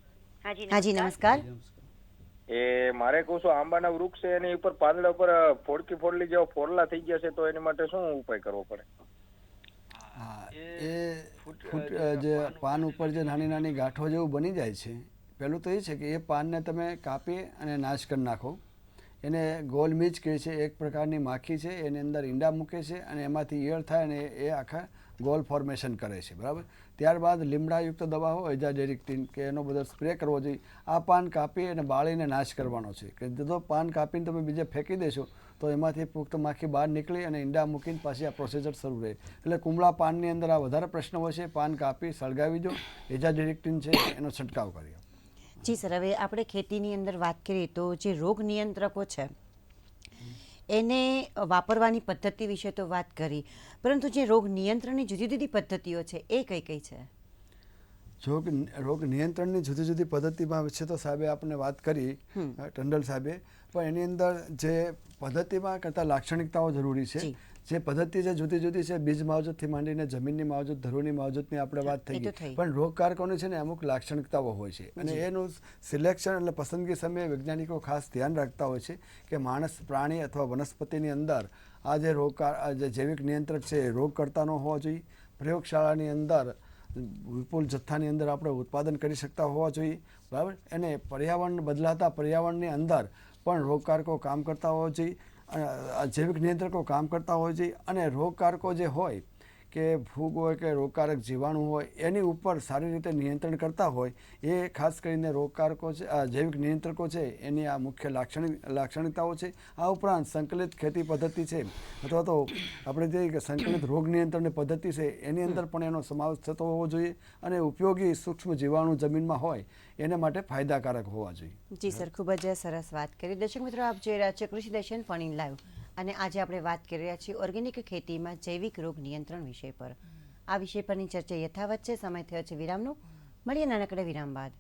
હાજી નમસ્કાર. એ મારે કહું છું આંબાના વૃક્ષ છે એની ઉપર પાંદડા ઉપર ફોડલી જેવા ફોડલા થઈ ગયા છે, તો એની માટે શું ઉપાય કરવો પડે? હા, એ જે પાન ઉપર જે નાની નાની ગાંઠો જેવું બની જાય છે, પહેલું તો એ છે કે એ પાનને તમે કાપી અને નાશ કરી નાખો. એને ગોલ મીચ કહે છે, એક પ્રકારની માખી છે, એની અંદર ઈંડા મૂકે છે અને એમાંથી ઈયળ થાય અને એ આખા ગોલ ફોર્મેશન કરે છે, બરાબર. ત્યારબાદ લીમડાયુક્ત દવા હોય એજાજેરિક્ટિન કે એનો બધો સ્પ્રે કરવો જોઈએ. આ પાન કાપી અને બાળીને નાશ કરવાનો છે, કે જો પાન કાપીને તમે બીજે ફેંકી દેશો તો એમાંથી પુખ્ત માખી બહાર નીકળી અને ઈંડા મૂકીને પાછી આ પ્રોસીજર શરૂ રહે. એટલે કુમળા પાનની અંદર આ વધારે પ્રશ્ન હોય છે. પાન કાપી સળગાવી દો, એજાજેરિક્ટિન છે એનો છંટકાવ કર્યો. જી સર, હવે આપણે ખેતીની અંદર વાત કરીએ તો જે રોગ નિયંત્રકો છે એને વાપરવાની પદ્ધતિ વિશે તો વાત કરી, પરંતુ જે રોગ નિયંત્રણની જુદી જુદી પદ્ધતિઓ છે એ કઈ કઈ છે? રોગ નિયંત્રણની જુદી જુદી પદ્ધતિમાં છે તો સાહેબે આપણે વાત કરી, ટંડલ સાહેબે, પણ એની અંદર જે પદ્ધતિમાં કરતા લાક્ષણિકતાઓ જરૂરી છે. જે પદ્ધતિ છે જુદી જુદી છે, બીજ માવજતથી માંડીને જમીનની માવજત, ધરુની માવજતની આપણે વાત થઈ ગઈ, પણ રોગકારકોની છે ને અમુક લાક્ષણિકતાઓ હોય છે અને એનું સિલેક્શન એટલે પસંદગી સમયે વૈજ્ઞાનિકો ખાસ ધ્યાન રાખતા હોય છે કે માણસ, પ્રાણી અથવા વનસ્પતિની અંદર આ જે જે જૈવિક નિયંત્રક છે એ રોગ કરતા ન હોવા જોઈએ. પ્રયોગશાળાની અંદર વિપુલ જથ્થાની અંદર આપણે ઉત્પાદન કરી શકતા હોવા જોઈએ, બરાબર. અને પર્યાવરણ, બદલાતા પર્યાવરણની અંદર પણ રોગકારકો કામ કરતા હોવા જોઈએ, જૈવિક નિયંત્રકો કામ કરતા હોય છે. અને રોગકારકો જે હોય કે ફૂગ હોય કે રોગકારક જીવાણુ હોય એની ઉપર સારી રીતે નિયંત્રણ કરતા હોય, એ ખાસ કરીને રોગકારકો છે, જૈવિક નિયંત્રકો છે એની આ મુખ્ય લાક્ષણિકતાઓ છે. આ ઉપરાંત સંકલિત ખેતી પદ્ધતિ છે અથવા તો આપણે જે કે સંકલિત રોગ નિયંત્રણની પદ્ધતિ છે એની અંદર પણ એનો સમાવેશ થતો હોવો જોઈએ અને ઉપયોગી સૂક્ષ્મ જીવાણુ જમીનમાં હોય એને માટે ફાયદાકારક હોવા જોઈએ. જી સર, ખૂબ જ સરસ વાત કરી. દર્શક મિત્રો, આપ જોઈ રહ્યા છો કૃષિ દર્શન ફોન ઇન લાઈવ, અને આજે આપણે વાત કરી રહ્યા છીએ ઓર્ગેનિક ખેતીમાં જૈવિક રોગ નિયંત્રણ વિષય પર. આ વિષય પરની ચર્ચા યથાવત છે. સમય થયો છે વિરામનો. મળીએ નાનકડા વિરામ બાદ.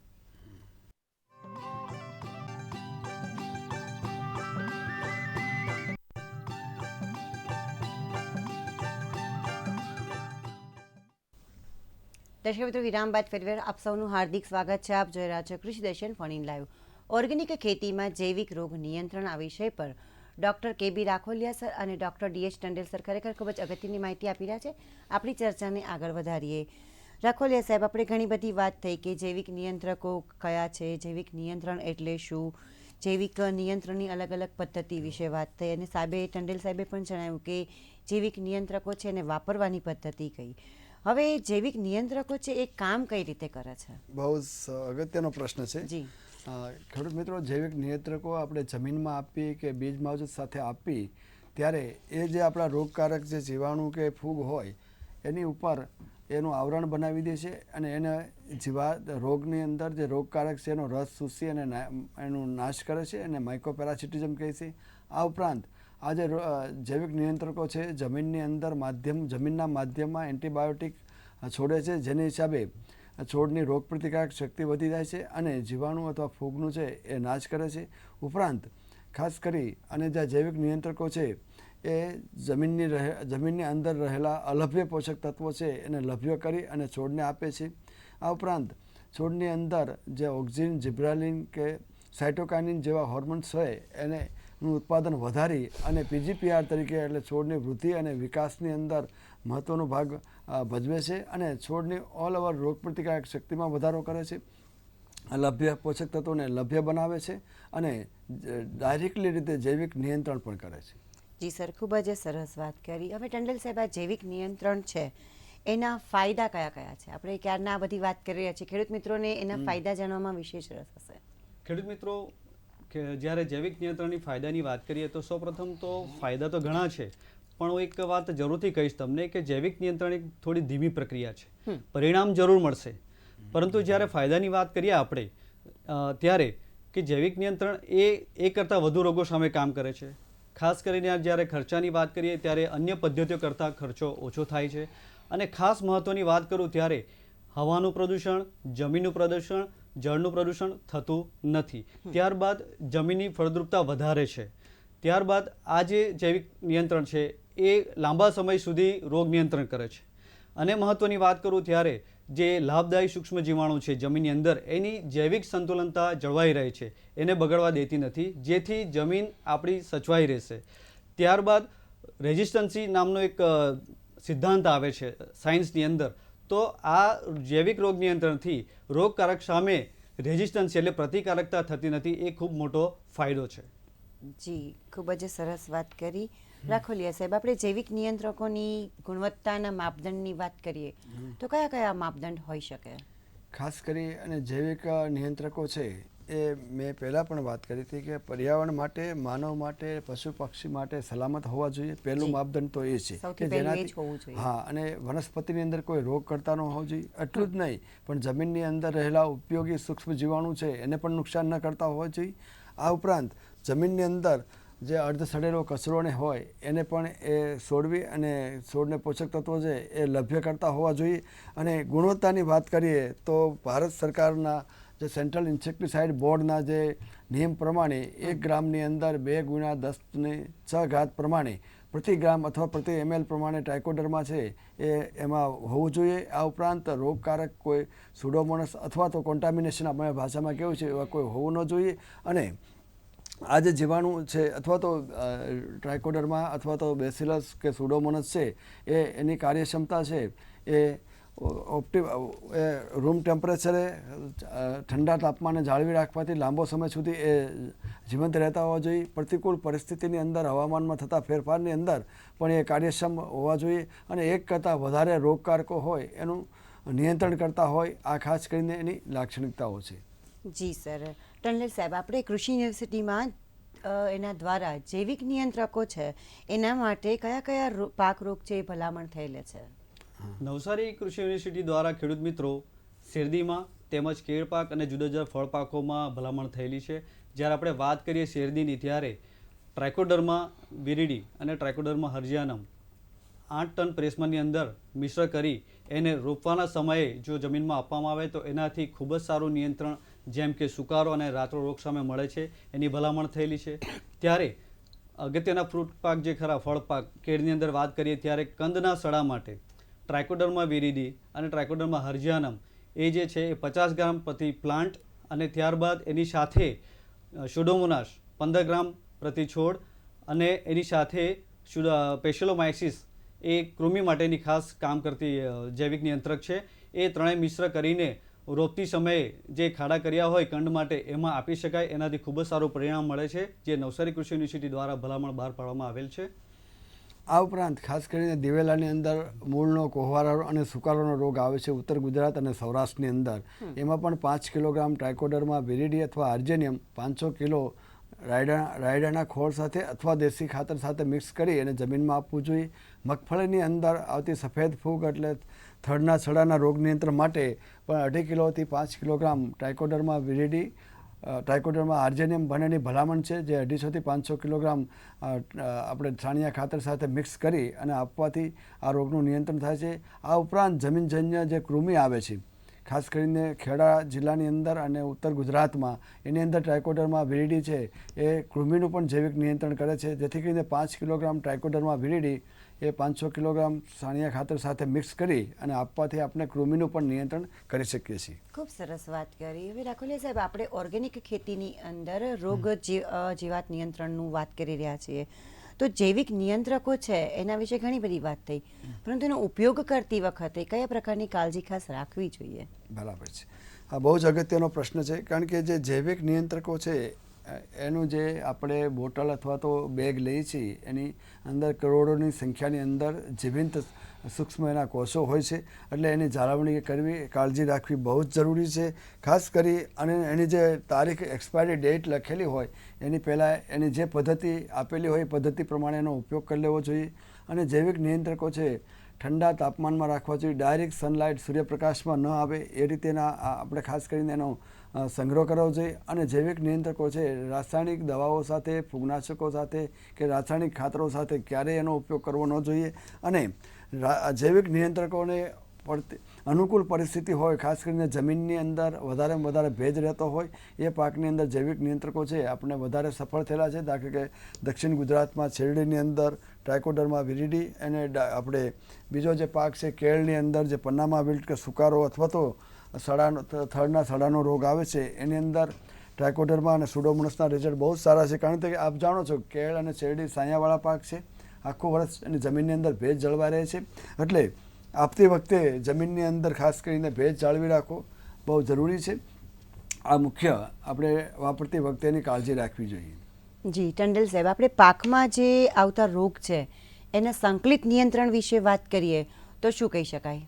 દર્શક મિત્રો, વિરામ બાદ ફેરવેર આપ સૌનું હાર્દિક સ્વાગત છે. આપ જોઈ રહ્યા છો કૃષિ દર્શન ફોન ઇન લાઈવ. ઓર્ગેનિક ખેતીમાં જૈવિક રોગ નિયંત્રણ આ વિષય પર ડૉક્ટર KB રાખોલિયા સર અને ડૉક્ટર DH ટંડેલ સર ખરેખર ખૂબ જ અગત્યની માહિતી આપી રહ્યા છે. આપણી ચર્ચાને આગળ વધારીએ. રાખોલિયા સાહેબ, આપણે ઘણી બધી વાત થઈ કે જૈવિક નિયંત્રકો કયા છે, જૈવિક નિયંત્રણ એટલે શું, જૈવિક નિયંત્રણની અલગ અલગ પદ્ધતિ વિશે વાત થઈ, અને સાહેબે, ટંડેલ સાહેબે પણ જણાવ્યું કે જૈવિક નિયંત્રકો છે એને વાપરવાની પદ્ધતિ કઈ. હવે જૈવિક નિયંત્રકો છે એ કામ કઈ રીતે કરે છે? બહુ અગત્યનો પ્રશ્ન છે. જી ખેડૂત મિત્રો, જૈવિક નિયંત્રકો આપણે જમીનમાં આપી કે બીજ માવજત સાથે આપી ત્યારે એ જે આપણા રોગકારક જે જીવાણુ કે ફૂગ હોય એની ઉપર એનું આવરણ બનાવી દે છે અને એને રોગની અંદર જે રોગકારક છે એનો રસ ચૂસી અને એનો નાશ કરે છે અને માઇકોપેરાસિટિઝમ કહે છે. આ ઉપરાંત આ જે જૈવિક નિયંત્રકો છે જમીનની અંદર જમીનના માધ્યમમાં એન્ટીબાયોટિક છોડે છે, જેને હિસાબે છોડની રોગપ્રતિકારક શક્તિ વધી જાય છે અને જીવાણુ અથવા ફૂગનું છે એ નાશ કરે છે. ઉપરાંત ખાસ કરી અને જે જૈવિક નિયંત્રકો છે એ જમીનની અંદર રહેલા અલભ્ય પોષક તત્વો છે એને લભ્ય કરી અને છોડને આપે છે. આ ઉપરાંત છોડની અંદર જે ઓક્સિન, જિબ્રાલિન કે સાયટોકાઇનિન જેવા હોર્મોન્સ હોય એનું ઉત્પાદન વધારી અને પીજીપીઆર તરીકે એટલે છોડની વૃદ્ધિ અને વિકાસની અંદર મહત્ત્વનો ભાગ ભજવે છે અને છોડની ઓલ ઓવર રોગપ્રતિકારક શક્તિમાં વધારો કરે છે, લભ્ય પોષક તત્વોને લભ્ય બનાવે છે અને ડાયરેક્ટલી રીતે જૈવિક નિયંત્રણ પણ કરે છે. જી સર, ખૂબ જ સરસ વાત કરી. હવે ટંડેલ સાહેબ, આ જૈવિક નિયંત્રણ છે એના ફાયદા કયા કયા છે? આપણે ક્યારના આ બધી વાત કરી રહ્યા છીએ, ખેડૂત મિત્રોને એના ફાયદા જાણવામાં વિશેષ રસ હશે. ખેડૂત મિત્રો, કે જ્યારે જૈવિક નિયંત્રણની ફાયદાની વાત કરીએ તો સૌપ્રથમ તો ફાયદા તો ઘણા છે, પણ હું એક વાત જરૂરથી કહીશ તમને કે જૈવિક નિયંત્રણ એક થોડી ધીમી પ્રક્રિયા છે. પરિણામ જરૂર મળશે, પરંતુ જ્યારે ફાયદાની વાત કરીએ આપણે ત્યારે કે જૈવિક નિયંત્રણ એ કરતાં વધુ રોગો સામે કામ કરે છે. ખાસ કરીને જ્યારે ખર્ચાની વાત કરીએ ત્યારે અન્ય પદ્ધતિઓ કરતાં ખર્ચો ઓછો થાય છે. અને ખાસ મહત્ત્વની વાત કરું ત્યારે હવાનું પ્રદૂષણ, જમીનનું પ્રદૂષણ, જળનું પ્રદૂષણ થતું નથી. ત્યારબાદ જમીનની ફળદ્રુપતા વધારે છે. ત્યારબાદ આ જે જૈવિક નિયંત્રણ છે એ લાંબા સમય સુધી રોગ નિયંત્રણ કરે છે. અને મહત્ત્વની વાત કરું ત્યારે જે લાભદાયી સૂક્ષ્મ જીવાણુ છે જમીનની અંદર એની જૈવિક સંતુલનતા જળવાઈ રહે છે, એને બગડવા દેતી નથી, જેથી જમીન આપણી સચવાઈ રહેશે. ત્યારબાદ રેઝિસ્ટન્સી નામનો એક સિદ્ધાંત આવે છે સાયન્સની અંદર, તો આ જૈવિક રોગ નિયંત્રણથી રોગકારક સામે રેઝિસ્ટન્સ એટલે પ્રતિકારકતા થતી નથી, એ ખૂબ મોટો ફાયદો છે. જી, ખૂબ જ સરસ વાત કરી. રાખોલિયા સાહેબ, આપણે જૈવિક નિયંત્રકોની ગુણવત્તાના માપદંડની વાત કરીએ તો કયા કયા માપદંડ હોઈ શકે? ખાસ કરી અને જૈવિક નિયંત્રકો છે એ મેં પહેલાં પણ વાત કરી હતી કે પર્યાવરણ માટે, માનવ માટે, પશુ પક્ષી માટે સલામત હોવા જોઈએ. પહેલું માપદંડ તો એ છે કે જેનાથી અને વનસ્પતિની અંદર કોઈ રોગ કરતા ન હોવો જોઈએ. એટલું જ નહીં, પણ જમીનની અંદર રહેલા ઉપયોગી સૂક્ષ્મ જીવાણુ છે એને પણ નુકસાન ન કરતા હોવા જોઈએ. આ ઉપરાંત જમીનની અંદર જે અર્ધ સડેલો કચરો ને હોય એને પણ એ છોડવી અને છોડને પોષક તત્વો છે એ લભ્ય કરતા હોવા જોઈએ. અને ગુણવત્તાની વાત કરીએ તો ભારત સરકારના જે સેન્ટ્રલ ઇન્સેક્ટિસાઇડ બોર્ડના જે નિયમ પ્રમાણે 1 ગ્રામની અંદર 2 × 10⁶ પ્રમાણે પ્રતિ ગ્રામ અથવા પ્રતિ ml પ્રમાણે ટ્રાઇકોડર્મા છે એ એમાં હોવું જોઈએ. આ ઉપરાંત રોગકારક કોઈ સુડોમોનસ અથવા તો કોન્ટામિનેશન આપણે ભાષામાં કેવું છે એવા કોઈ હોવું ન જોઈએ. અને આ જે જીવાણુ છે અથવા તો ટ્રાઇકોડર્મા અથવા તો બેસિલસ કે સુડોમોનસ છે એની કાર્યક્ષમતા છે એ રૂમ ટેમ્પરેચરે ઠંડા તાપમાને જાળવી રાખવાથી લાંબો સમય સુધી એ જીવંત રહેતા હોવા જોઈએ. પ્રતિકૂળ પરિસ્થિતિની અંદર હવામાનમાં થતા ફેરફારની અંદર પણ એ કાર્યક્ષમ હોવા જોઈએ અને એક કરતાં વધારે રોગકારકો હોય એનું નિયંત્રણ કરતા હોય. આ ખાસ કરીને એની લાક્ષણિકતાઓ છે. જી સર. ટંડેલ સાહેબ, આપણે કૃષિ યુનિવર્સિટીમાં એના દ્વારા જૈવિક નિયંત્રકો છે એના માટે કયા કયા પાક રોગ છે એ ભલામણ થયેલ છે? નવસારી કૃષિ યુનિવર્સિટી દ્વારા ખેડૂત મિત્રો શેરડીમાં તેમજ કેળ પાક અને જુદા જુદા ફળ પાકોમાં ભલામણ થયેલી છે. જ્યારે આપણે વાત કરીએ શેરડીની ત્યારે ટ્રાઇકોડર્મા વિરિડી અને ટ્રાઇકોડર્મા હર્જિયાનમ 8 ટન પ્રેસમાંની અંદર મિશ્ર કરી એને રોપવાના સમયે જો જમીનમાં આપવામાં આવે તો એનાથી ખૂબ જ સારું નિયંત્રણ જેમ કે સુકારો અને રાતરો રોગ સામે મળે છે એની ભલામણ થયેલી છે. ત્યારે અગત્યના ફ્રૂટ પાક જે ખરા ફળ પાક કેળની અંદર વાત કરીએ ત્યારે કંદના સડા માટે ટ્રાઇકોડર્મા વિરિડી અને ટ્રાઇકોડર્મા હર્જિયાનમ એ જે છે એ 50 ગ્રામ પ્રતિ પ્લાન્ટ અને ત્યારબાદ એની સાથે સ્યુડોમોનાસ 15 ગ્રામ પ્રતિ છોડ અને એની સાથે પેશિલોમાઇસિસ એ કૃમિ માટેની ખાસ કામ કરતી જૈવિક નિયંત્રક છે. એ ત્રણેય મિશ્ર કરીને રોપતી સમયે જે ખાડા કર્યા હોય કંડ માટે એમાં આપી શકાય. એનાથી ખૂબ જ સારું પરિણામ મળે છે, જે નવસારી કૃષિ યુનિવર્સિટી દ્વારા ભલામણ બહાર પાડવામાં આવેલ છે. આ ઉપરાંત ખાસ કરીને દિવેલાની અંદર મૂળનો કોહવારો અને સુકારોનો રોગ આવે છે ઉત્તર ગુજરાત અને સૌરાષ્ટ્રની અંદર. એમાં પણ 5 કિલોગ્રામ ટ્રાઇકોડર્મા વિરિડી અથવા આર્જેનિયમ 500 કિલો રાયડાના ખોળ સાથે અથવા દેશી ખાતર સાથે મિક્સ કરી અને જમીનમાં આપવું જોઈએ. મગફળીની અંદર આવતી સફેદ ફૂગ એટલે થડના છડાના રોગ નિયંત્રણ માટે પણ 2.5 કિલોથી 5 કિલોગ્રામ ટ્રાઇકોડર્મા વિરિડી ટ્રાઇકોડર્મા આર્જેનિયમ બંનેની ભલામણ છે, જે 250 થી 500 કિલોગ્રામ આપણે છાણિયા ખાતર સાથે મિક્સ કરી અને આપવાથી આ રોગનું નિયંત્રણ થાય છે. આ ઉપરાંત જમીનજન્ય જે કૃમિ આવે છે, ખાસ કરીને ખેડા જિલ્લાની અંદર અને ઉત્તર ગુજરાતમાં, એની અંદર ટ્રાઇકોડર્મા વિરિડી છે એ કૃમિનું પણ જૈવિક નિયંત્રણ કરે છે, જેથી કરીને 5 કિલોગ્રામ ટ્રાઇકોડર્મા વિરિડી એ 500 કિલોગ્રામ છાણિયા ખાતર સાથે મિક્સ કરી અને આપવાથી આપણે કૃમિનું પણ નિયંત્રણ કરી શકીએ છીએ. ખૂબ સરસ વાત કરી. હવે રાખોલિયા સાહેબ, આપણે ઓર્ગેનિક ખેતીની અંદર રોગ જીવાત નિયંત્રણનું વાત કરી રહ્યા છીએ, તો જૈવિક નિયંત્રકો છે એના વિશે ઘણી બધી વાત થઈ, પરંતુ એનો ઉપયોગ કરતી વખતે કયા પ્રકારની કાળજી ખાસ રાખવી જોઈએ? બરાબર છે, આ બહુ જ અગત્યનો પ્રશ્ન છે, કારણ કે જે જૈવિક નિયંત્રકો છે એનું જે આપણે બોટલ અથવા તો બેગ લઈએ છીએ એની અંદર કરોડોની સંખ્યાની અંદર જીવંત સૂક્ષ્મ એના કોષો હોય છે, એટલે એની જાળવણી કરવી, કાળજી રાખવી બહુ જ જરૂરી છે. ખાસ કરી અને એની જે તારીખ એક્સપાયરી ડેટ લખેલી હોય એની પહેલાં એની જે પદ્ધતિ આપેલી હોય એ પદ્ધતિ પ્રમાણે એનો ઉપયોગ કરી લેવો જોઈએ. અને જૈવિક નિયંત્રકો છે ઠંડા તાપમાનમાં રાખવા જોઈએ, ડાયરેક્ટ સનલાઇટ સૂર્યપ્રકાશમાં ન આવે એ રીતેના આપણે ખાસ કરીને એનો સંગ્રહ કરવો જોઈએ. અને જૈવિક નિયંત્રકો છે રાસાયણિક દવાઓ સાથે, ફૂગનાશકો સાથે કે રાસાયણિક ખાતરો સાથે ક્યારેય એનો ઉપયોગ કરવો ન જોઈએ. અને જૈવિક નિયંત્રકોને અનુકૂળ પરિસ્થિતિ હોય, ખાસ કરીને જમીનની અંદર વધારેમાં વધારે ભેજ રહેતો હોય એ પાકની અંદર જૈવિક નિયંત્રકો છે આપણે વધારે સફળ થયેલા છે. દાખલા કે દક્ષિણ ગુજરાતમાં શેરડીની અંદર ટ્રાઇકોડર્મા વિરિડી અને આપણે બીજો જે પાક છે કેળની અંદર જે પન્નામા વિલ્ટ કે સુકારો અથવા તો થડના સડાનો રોગ આવે છે એની અંદર ટ્રાઇકોડર્મા અને સુડોમોનાસના રિઝલ્ટ બહુ જ સારા છે. કારણ કે આપ જાણો છો કેળ અને શેરડી સાયાવાળા પાક છે, આખું વર્ષ એની જમીનની અંદર ભેજ જળવાઈ રહે છે, એટલે આપતી વખતે જમીનની અંદર ખાસ કરીને ભેજ જાળવી રાખવો બહુ જરૂરી છે. આ મુખ્ય આપણે વાપરતી વખતે એની કાળજી રાખવી જોઈએ. જી ટંડેલ સાહેબ, આપણે પાકમાં જે આવતા રોગ છે એના સંકલિત નિયંત્રણ વિશે વાત કરીએ તો શું કહી શકાય?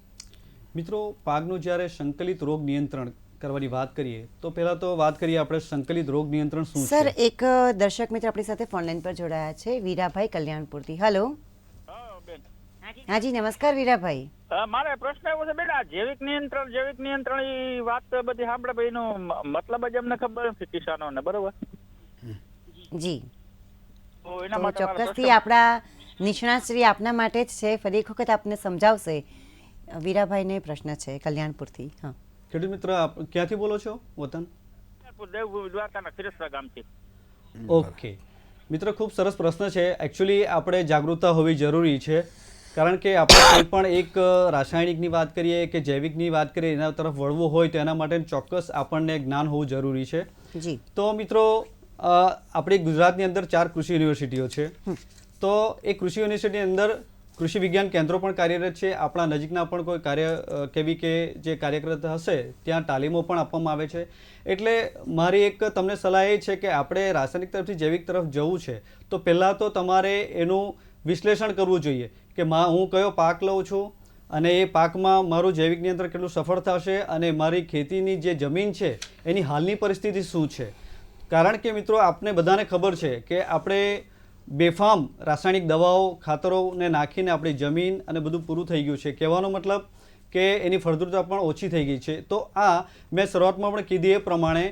મિત્રો, પાકનું જ્યારે સંકલિત રોગ નિયંત્રણ કરવાની વાત કરીએ તો પહેલાં તો વાત કરીએ આપણે સંકલિત રોગ નિયંત્રણ શું છે. સર, એક દર્શક મિત્ર આપણી સાથે ફોનલાઈન પર જોડાયા છે, વીરાભાઈ કલ્યાણપુરથી. હેલો. હાજી નમસ્કાર વીરાભાઈ. મારે પ્રશ્ન એવો છે બેટા, જૈવિક નિયંત્રણ એ વાત બધી સાંભળે ભાઈ, એનો મતલબ જ અમને ખબર નથી કિસાનોને, બરોબર? જી, તો એના તો માટે મારો ચોક્કસથી આપણા નિષ્ણાતશ્રી આપના માટે જ છે, ફરી એક વખત આપને સમજાવશે. વીરાભાઈને પ્રશ્ન છે કલ્યાણપુરથી. હા, ખેડૂત મિત્ર, આપ ક્યાંથી બોલો છો? વતન દ્વારકાના ખીરસરા ગામથી. ઓકે મિત્ર, ખૂબ સરસ પ્રશ્ન છે. એકચ્યુઅલી આપણે જાગૃતતા હોવી જરૂરી છે, કારણ કે આપણે કોઈ પણ એક રાસાયણિકની વાત કરીએ કે જૈવિકની વાત કરીએ એના તરફ વળવું હોય તો એના માટે ચોક્કસ આપણને જ્ઞાન હોવું જરૂરી છે. જી. તો મિત્રો, આપણી ગુજરાતની અંદર 4 કૃષિ યુનિવર્સિટીઓ છે, તો એ કૃષિ યુનિવર્સિટીની અંદર કૃષિ વિજ્ઞાન કેન્દ્રો પણ કાર્યરત છે. આપણા નજીકના પણ કોઈ કેવી કે જે કાર્યરત હશે ત્યાં તાલીમો પણ આપવામાં આવે છે. એટલે મારી એક તમને સલાહ એ છે કે આપણે રાસાયણિક તરફથી જૈવિક તરફ જવું છે તો પહેલાં તો તમારે એનું વિશ્લેષણ કરવું જોઈએ કે હું કયો પાક લઉં છું અને એ પાકમાં મારું જૈવિક નિયંત્રણ કેટલું સફળ થશે અને મારી ખેતીની જે જમીન છે એની હાલની પરિસ્થિતિ શું છે. કારણ કે મિત્રો, આપને બધાને ખબર છે કે આપણે બેફામ રાસાયણિક દવાઓ ખાતરોને નાખીને આપણી જમીન અને બધું પૂરું થઈ ગયું છે. કહેવાનો મતલબ કે એની ફળદ્રુપતા પણ ઓછી થઈ ગઈ છે. તો આ મેં શરૂઆતમાં પણ કીધી એ પ્રમાણે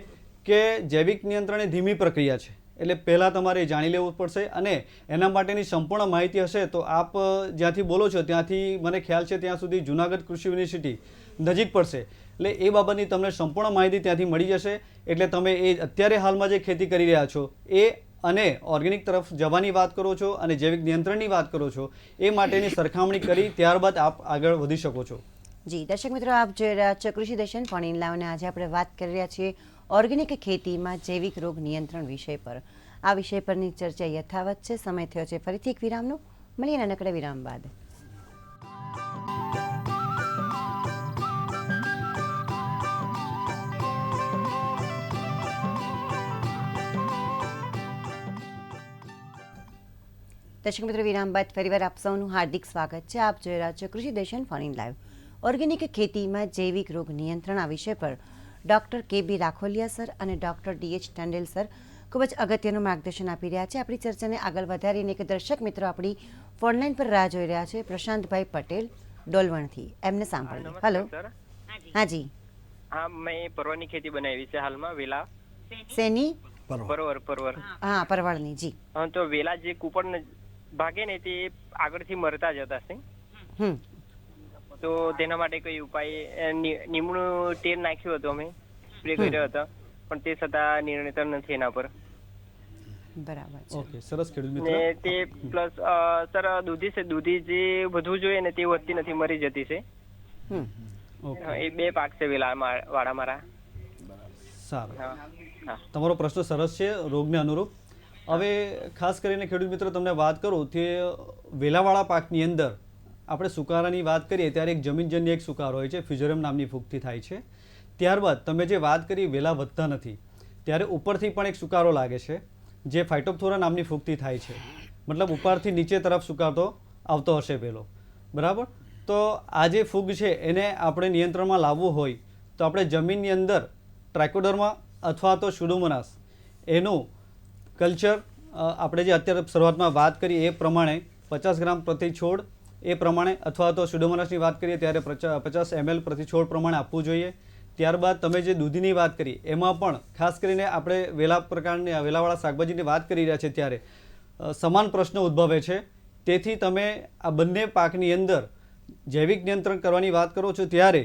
કે જૈવિક નિયંત્રણ એ ધીમી પ્રક્રિયા છે, એટલે પહેલાં તમારે જાણી લેવું પડશે અને એના માટેની સંપૂર્ણ માહિતી હશે તો આપ જ્યાંથી બોલો છો ત્યાંથી મને ખ્યાલ છે ત્યાં સુધી જુનાગઢ કૃષિ યુનિવર્સિટી નજીક પડશે, એટલે એ બાબતની તમને સંપૂર્ણ માહિતી ત્યાંથી મળી જશે. એટલે તમે એ અત્યારે હાલમાં જે ખેતી કરી રહ્યા છો એ અને ઓર્ગેનિક તરફ જવાની વાત કરો છો અને જૈવિક નિયંત્રણની વાત કરો છો, એ માટેની સરખામણી કરી ત્યારબાદ આપ આગળ વધી શકો છો. જી દર્શક મિત્રો, આપ જોઈ રહ્યા છો કૃષિ દર્શન ફોન ઇન લાવને. આજે આપણે વાત કરી રહ્યા છીએ ઓર્ગેનિક ખેતીમાં જૈવિક રોગ નિયંત્રણ વિષય પર. આ વિષય પરની ચર્ચા યથાવત છે. સમય થયો છે ફરીથી એક વિરામનો. મળીએ નાનકડા વિરામ બાદ. દર્શક મિત્રો, વિરામ બાદ ફરીવાર આપ સૌનું હાર્દિક સ્વાગત છે. આપ જોઈ રહ્યા છો કૃષિ દર્શન ફોન ઇન લાઈવ. ઓર્ગેનિક ખેતીમાં જૈવિક રોગ નિયંત્રણ આ વિષય પર ડૉક્ટર કે.બી. રાખોલિયા સર અને ડૉક્ટર ડી.એચ. ટંડેલ સર ખૂબ જ અગત્યનું માર્ગદર્શન આપી રહ્યા છે. આપણી ચર્ચાને આગળ વધારીને એક દર્શક મિત્રો આપણી ફોનલાઈન પર રાહ જોઈ રહ્યા છે, પ્રશાંતભાઈ પટેલ ડોલવણથી. એમને સાંભળીએ. હેલો. હાજી. હા, મેં પરવાની ખેતી બનાવી છે હાલમાં વેલા. શેની? પરવર હા, પરવળની. જી. તો વેલા જે કુપન ભાગે ને તે આગળથી મરતા જતા છે. તો તેના માટે કોઈ ઉપાય? નીમનું તેલ નાખ્યું હતું, અમે સ્પ્રે કર્યો હતો, પણ તે છતાં નિર્ણય નથી એના પર. બરાબર. ઓકે, સરસ ખેડૂત મિત્ર. ને તે પ્લસ સર દૂધી જે વધવું જોઈએ ને તે વધતી નથી, મરી જતી છે. એ 2 પાક છે વેલા વાળા મારા. સારું, તમારો પ્રશ્ન સરસ છે રોગને અનુરૂપ. હવે ખાસ કરીને ખેડૂત મિત્રો તમને વાત કરું કે વેલાવાળા પાકની અંદર આપણે સુકારાની વાત કરીએ ત્યારે એક જમીનજન્ય એક સુકારો હોય છે, ફ્યુઝેરિયમ નામની ફૂગથી થાય છે. ત્યારબાદ તમે જે વાત કરી વેલા વધતા નથી, ત્યારે ઉપરથી પણ એક સુકારો લાગે છે જે ફાઇટોપ્થોરા નામની ફૂગથી થાય છે. મતલબ ઉપરથી નીચે તરફ સુકાતો આવતો હશે પેલો, બરાબર? તો આ જે ફૂગ છે એને આપણે નિયંત્રણમાં લાવવું હોય તો આપણે જમીનની અંદર ટ્રાઇકોડર્મા અથવા તો સ્યુડોમોનાસ એનું કલ્ચર આપણે જે અત્યારે શરૂઆતમાં વાત કરી એ પ્રમાણે 50 ગ્રામ પ્રતિ છોડ એ પ્રમાણે, અથવા તો સ્યુડોમોનાસની વાત કરીએ ત્યારે 50 ml પ્રતિ છોડ પ્રમાણે આપવું જોઈએ. ત્યારબાદ તમે જે દૂધીની વાત કરી એમાં પણ ખાસ કરીને આપણે વેલાવાળા શાકભાજીની વાત કરી રહ્યા છે ત્યારે સમાન પ્રશ્ન ઉદ્ભવે છે. તેથી તમે આ બંને પાકની અંદર જૈવિક નિયંત્રણ કરવાની વાત કરો છો ત્યારે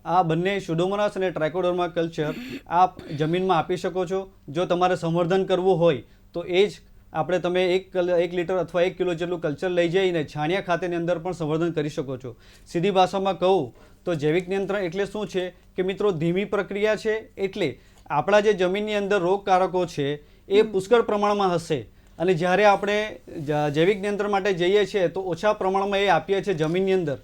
આ બંને સ્યુડોમોનાસ અને ટ્રાઇકોડર્મા કલ્ચર આપ જમીનમાં આપી શકો છો. જો તમારે સંવર્ધન કરવું હોય તો એ જ આપણે તમે 1 લીટર અથવા 1 કિલો જેટલું કલ્ચર લઈ જઈને છાણિયા ખાતેની અંદર પણ સંવર્ધન કરી શકો છો. સીધી ભાષામાં કહું તો જૈવિક નિયંત્રણ એટલે શું છે કે મિત્રો ધીમી પ્રક્રિયા છે. એટલે આપણા જે જમીનની અંદર રોગકારકો છે એ પુષ્કળ પ્રમાણમાં હશે અને જ્યારે આપણે જૈવિક નિયંત્રણ માટે જઈએ છીએ તો ઓછા પ્રમાણમાં એ આપીએ છીએ જમીનની અંદર,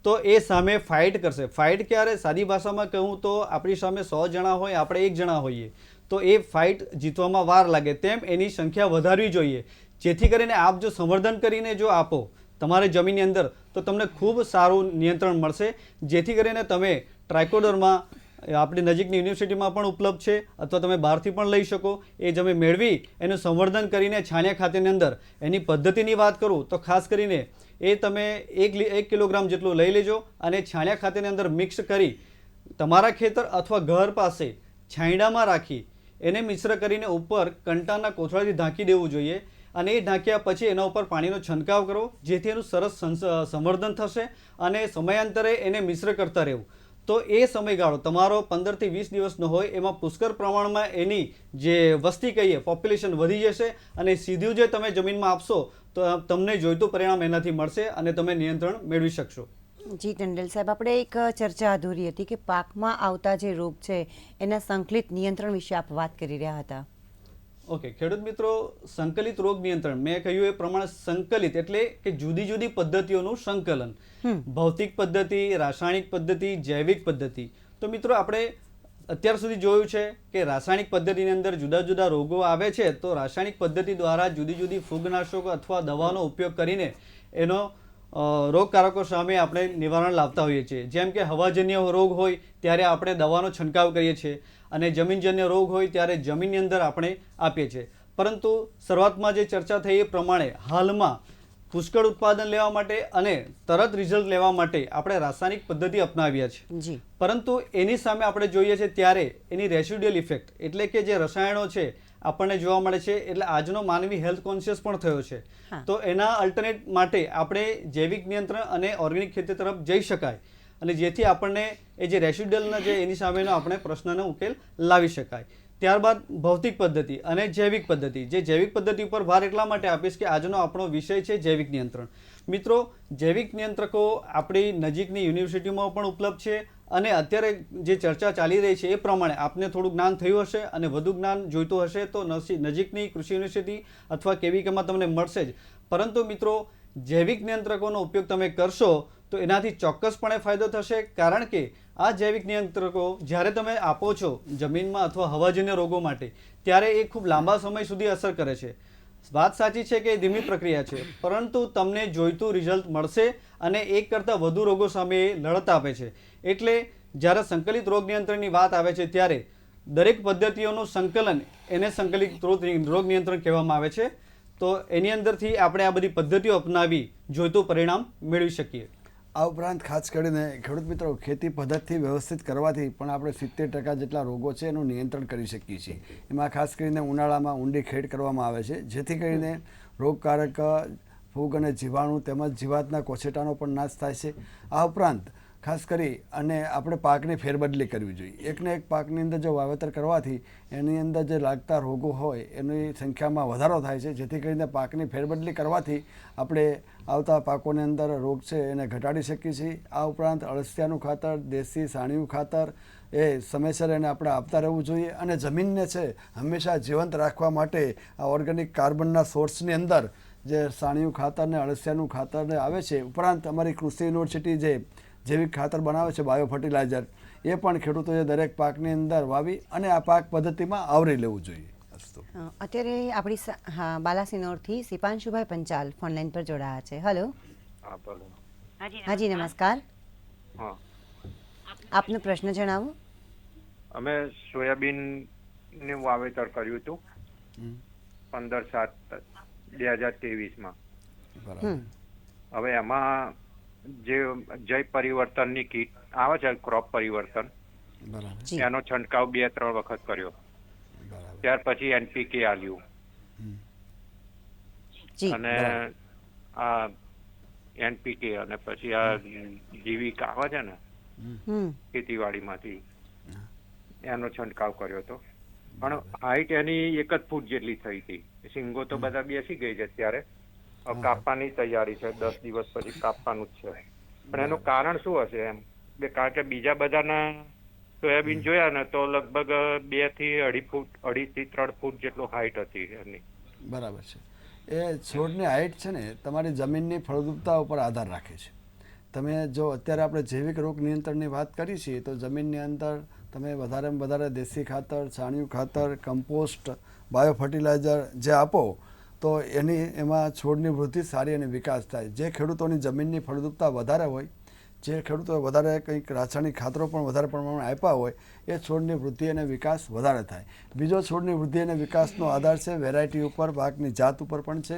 તો એ સામે ફાઇટ કરશે. ફાઇટ ક્યારે? સાદી ભાષામાં કહું તો આપણી સામે 100 જણા હોય, આપણે 1 જણા હોઈએ તો એ ફાઇટ જીતવામાં વાર લાગે. તેમ એની સંખ્યા વધારવી જોઈએ, જેથી કરીને આપ જો સંવર્ધન કરીને જો આપો તમારી જમીનની અંદર તો તમને ખૂબ સારું નિયંત્રણ મળશે. જેથી કરીને તમે ટ્રાઇકોડર્મા આપણી નજીકની યુનિવર્સિટીમાં પણ ઉપલબ્ધ છે અથવા તમે બહારથી પણ લઈ શકો. એ તમે મેળવી એનું સંવર્ધન કરીને છાણિયા ખાતેની અંદર એની પદ્ધતિની વાત કરું તો ખાસ કરીને એ તમે 1 કિલોગ્રામ જેટલું લઈ લેજો અને છાણિયા ખાતેની અંદર મિક્સ કરી તમારા ખેતર અથવા ઘર પાસે છાંયડામાં રાખી એને મિશ્ર કરીને ઉપર કંટાના કોથળાથી ઢાંકી દેવું જોઈએ. અને એ ઢાંક્યા પછી એના ઉપર પાણીનો છંટકાવ કરો, જેથી એનું સરસ સંવર્ધન થશે અને સમયાંતરે એને મિશ્ર કરતા રહેવું. તો એ સમયગાળો તમારો 15 થી 20 દિવસનો હોય એમાં પુષ્કળ પ્રમાણમાં એની જે વસ્તી કહીએ પોપ્યુલેશન વધી જશે અને સીધું જે તમે જમીનમાં આપશો તો તમને જોઈતું પરિણામ એનાથી મળશે અને તમે નિયંત્રણ મેળવી શકશો. જી ટંડેલ સાહેબ, આપણે એક ચર્ચા અધૂરી હતી કે પાકમાં આવતા જે રોગ છે એના સંકલિત નિયંત્રણ વિશે આપ વાત કરી રહ્યા હતા. ઓકે ખેડૂત મિત્રો, સંકલિત રોગ નિયંત્રણ મેં કહ્યું એ પ્રમાણે સંકલિત એટલે કે જુદી જુદી પદ્ધતિઓનું સંકલન, ભૌતિક પદ્ધતિ, રાસાયણિક પદ્ધતિ, જૈવિક પદ્ધતિ. તો મિત્રો આપણે અત્યાર સુધી જોયું છે કે રાસાયણિક પદ્ધતિની અંદર જુદા જુદા રોગો આવે છે તો રાસાયણિક પદ્ધતિ દ્વારા જુદી જુદી ફૂગનાશકો અથવા દવાનો ઉપયોગ કરીને એનો રોગકારકો સામે આપણે નિવારણ લાવતા હોઈએ છીએ. જેમ કે હવાજન્ય રોગ હોય ત્યારે આપણે દવાનો છંટકાવ કરીએ છીએ અને જમીનજન્ય રોગ હોય ત્યારે જમીનની અંદર આપણે આપીએ છીએ. પરંતુ શરૂઆતમાં જે ચર્ચા થઈ એ પ્રમાણે હાલમાં પુષ્કળ ઉત્પાદન લેવા માટે અને તરત રિઝલ્ટ લેવા માટે આપણે રાસાયણિક પદ્ધતિ અપનાવ્યા છે. પરંતુ એની સામે આપણે જોઈએ છીએ ત્યારે એની રેસિડ્યુઅલ ઇફેક્ટ એટલે કે જે રસાયણો છે આપણને જોવા મળે છે. એટલે આજનો માનવી હેલ્થ કોન્શિયસ પણ થયો છે. તો એના અલ્ટરનેટ માટે આપણે જૈવિક નિયંત્રણ અને ઓર્ગેનિક ખેતી તરફ જઈ શકાય અને જેથી આપણને એ જે રેસિડ્યુઅલના જે એની સામેનો આપણે પ્રશ્નનો ઉકેલ લાવી શકાય. ત્યારબાદ ભૌતિક પદ્ધતિ અને જૈવિક પદ્ધતિ. જે જૈવિક પદ્ધતિ ઉપર ભાર એટલા માટે આપીશ કે આજનો આપણો વિષય છે જૈવિક નિયંત્રણ. મિત્રો, જૈવિક નિયંત્રકો આપણી નજીકની યુનિવર્સિટીમાં પણ ઉપલબ્ધ છે અને અત્યારે જે ચર્ચા ચાલી રહી છે એ પ્રમાણે આપને થોડું જ્ઞાન થયું હશે અને વધુ જ્ઞાન જોઈતું હશે તો નજીકની કૃષિ યુનિવર્સિટી અથવા કેવીકેમાં તમને મળશે જ. પરંતુ મિત્રો, જૈવિક નિયંત્રકોનો ઉપયોગ તમે કરશો તો એનાથી ચોક્કસપણે ફાયદો થશે. કારણ કે આ જૈવિક નિયંત્રકો જ્યારે તમે આપો છો જમીનમાં અથવા હવાજન્ય રોગો માટે ત્યારે એ ખૂબ લાંબા સમય સુધી અસર કરે છે. વાત સાચી છે કે ધીમી પ્રક્રિયા છે, પરંતુ તમને જોઈતું રિઝલ્ટ મળશે અને એક કરતાં વધુ રોગો સામે લડત આપે છે. એટલે જ્યારે સંકલિત રોગ નિયંત્રણની વાત આવે છે ત્યારે દરેક પદ્ધતિઓનું સંકલન એને સંકલિત રોગ નિયંત્રણ કહેવામાં આવે છે. તો એની અંદરથી આપણે આ બધી પદ્ધતિઓ અપનાવી જોઈતું પરિણામ મેળવી શકીએ. આ ઉપરાંત ખાસ કરીને ખેડૂત મિત્રો ખેતી પદ્ધતિ વ્યવસ્થિત કરવાથી પણ આપણે 70% જેટલા રોગો છે એનું નિયંત્રણ કરી શકીએ છીએ. એમાં ખાસ કરીને ઉનાળામાં ઊંડી ખેડ કરવામાં આવે છે, જેથી કરીને રોગકારક ફૂગ અને જીવાણુ તેમજ જીવાતના કોશેટાનો પણ નાશ થાય છે. આ ઉપરાંત ખાસ કરી અને આપણે પાકની ફેરબદલી કરવી જોઈએ. એકને એક પાકની અંદર જો વાવેતર કરવાથી એની અંદર જે લાગતા રોગો હોય એની સંખ્યામાં વધારો થાય છે, જેથી કરીને પાકની ફેરબદલી કરવાથી આપણે આવતા પાકોની અંદર રોગ છે એને ઘટાડી શકીએ છીએ. આ ઉપરાંત અળસિયાનું ખાતર, દેશી સાણિયું ખાતર એ સમયસર એને આપણે આપતા રહેવું જોઈએ. અને જમીનને છે હંમેશા જીવંત રાખવા માટે આ ઓર્ગેનિક કાર્બનના સોર્સની અંદર જે સાણિયું ખાતર ને અળસિયાનું ખાતર આવે છે, ઉપરાંત અમારી કૃષિ યુનિવર્સિટી જે જૈવિક ખાતર બનાવે છે, બાયો ફર્ટિલાઇઝર, એ પણ ખેડૂતોએ દરેક પાકની અંદર વાવી અને આ પાક પદ્ધતિમાં આવરી લેવું જોઈએ. અત્યારે આપણી બાલાસિનોરથી સિપાંશુભાઈ પંચાલ ફોન લાઈન પર જોડાયા છે. હેલો. હાજી નમસ્કાર. આપનો પ્રશ્ન જણાવો. અમે સોયાબીન નું વાવેતર કર્યું હતું 15/7/2023. હવે એમાં જે જય પરિવર્તનની કીટ આવે છે, ક્રોપ પરિવર્તન, એનો છંટકાવ 2-3 વખત કર્યો. ત્યાર પછી NPK આલ્યું અને આ NPK અને પછી આ જીવિક આવે છે ને ખેતીવાડીમાંથી, એનો છંટકાવ કર્યો હતો. પણ હાઈટ એની 1 જ ફૂટ જેટલી થઈ હતી. સિંગો તો બધા બેસી ગઈ છે. અત્યારે કાપવાની તૈયારી છે, 10 દિવસ પછી કાપવાનું જ છે. પણ એનું કારણ શું હશે એમ? કારણ કે બીજા બધાના સોયાબીન જોયા ને તો લગભગ 2 થી 2.5 ફૂટ, 2.5 થી 3 ફૂટ જેટલો હાઈટ હતી એની. બરાબર છે. એ છોડની હાઈટ છે ને તમારી જમીનની ફળદ્રુપતા ઉપર આધાર રાખે છે. તમે જો અત્યારે આપણે જૈવિક રોગ નિયંત્રણની વાત કરી છીએ તો જમીનની અંદર તમે વધારેમાં વધારે દેશી ખાતર, છાણિયું ખાતર, કમ્પોસ્ટ, બાયો ફર્ટિલાઇઝર જે આપો તો એમાં છોડની વૃદ્ધિ સારી અને વિકાસ થાય. જે ખેડૂતોની જમીનની ફળદ્રુપતા વધારે હોય, જે ખેડૂતોએ વધારે કંઈક રાસાયણિક ખાતરો પણ વધારે પ્રમાણમાં આપ્યા હોય, એ છોડની વૃદ્ધિ અને વિકાસ વધારે થાય. બીજો છોડની વૃદ્ધિ અને વિકાસનો આધાર છે વેરાયટી ઉપર, પાકની જાત ઉપર પણ છે,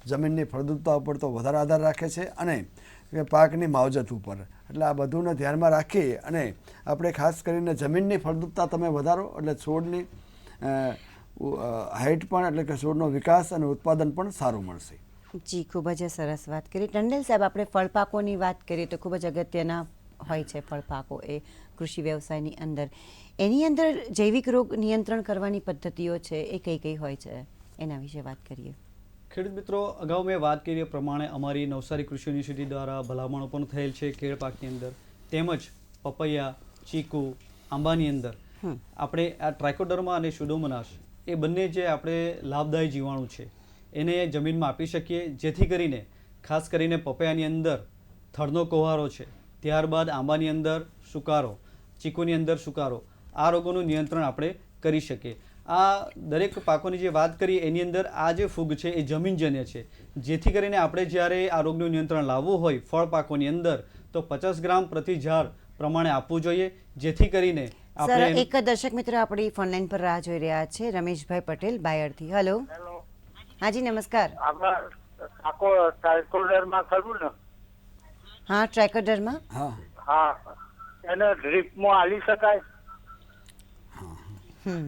જમીનની ફળદ્રુપતા ઉપર તો વધારે આધાર રાખે છે, અને પાકની માવજત ઉપર. એટલે આ બધુંને ધ્યાનમાં રાખી અને આપણે ખાસ કરીને જમીનની ફળદ્રુપતા તમે વધારો એટલે છોડની હાઈટ પણ, એટલે કે છોડનો વિકાસ અને ઉત્પાદન પણ સારું મળશે. જી, ખૂબ જ સરસ વાત કરી. ટંડેલ સાહેબ, આપણે ફળપાકોની વાત કરીએ તો ખૂબ જ અગત્યના હોય છે ફળપાકો એ કૃષિ વ્યવસાયની અંદર. એની અંદર જૈવિક રોગ નિયંત્રણ કરવાની પદ્ધતિઓ છે એ કઈ કઈ હોય છે, એના વિશે વાત કરીએ. ખેડૂત મિત્રો, અગાઉ મેં વાત કરી એ પ્રમાણે અમારી નવસારી કૃષિ યુનિવર્સિટી દ્વારા ભલામણો પણ થયેલ છે કેળ પાકની અંદર, તેમજ પપૈયા, ચીકુ, આંબાની અંદર આપણે આ ટ્રાઇકોડર્મા અને સુડોમોનાસ એ બંને જે આપણે લાભદાયી જીવાણુ છે એને જમીનમાં આપી શકીએ, જેથી કરીને ખાસ કરીને પપૈયાની અંદર થડનો કોહારો છે, ત્યારબાદ આંબાની અંદર સુકારો, ચીકુની અંદર સુકારો, આ રોગોનું નિયંત્રણ આપણે કરી શકીએ. આ દરેક પાકોની જે વાત કરી એની અંદર આ જે ફૂગ છે એ જમીનજન્ય છે, જેથી કરીને આપણે જ્યારે આ રોગનું નિયંત્રણ લાવવું હોય ફળ પાકોની અંદર તો 50 ગ્રામ પ્રતિ ઝાડ પ્રમાણે આપવું જોઈએ, જેથી કરીને સર, એક દર્શક મિત્ર આપણી ફોનલાઈન પર રાહ જોઈ રહ્યા છે, રમેશભાઈ પટેલ બાયડથી. હેલો. હાજી નમસ્કાર. ટ્રાઇકોડર્મા ખરું ને? હા, ટ્રાઇકોડર્મા. હા, એને ડ્રીપમાં આલી શકાય?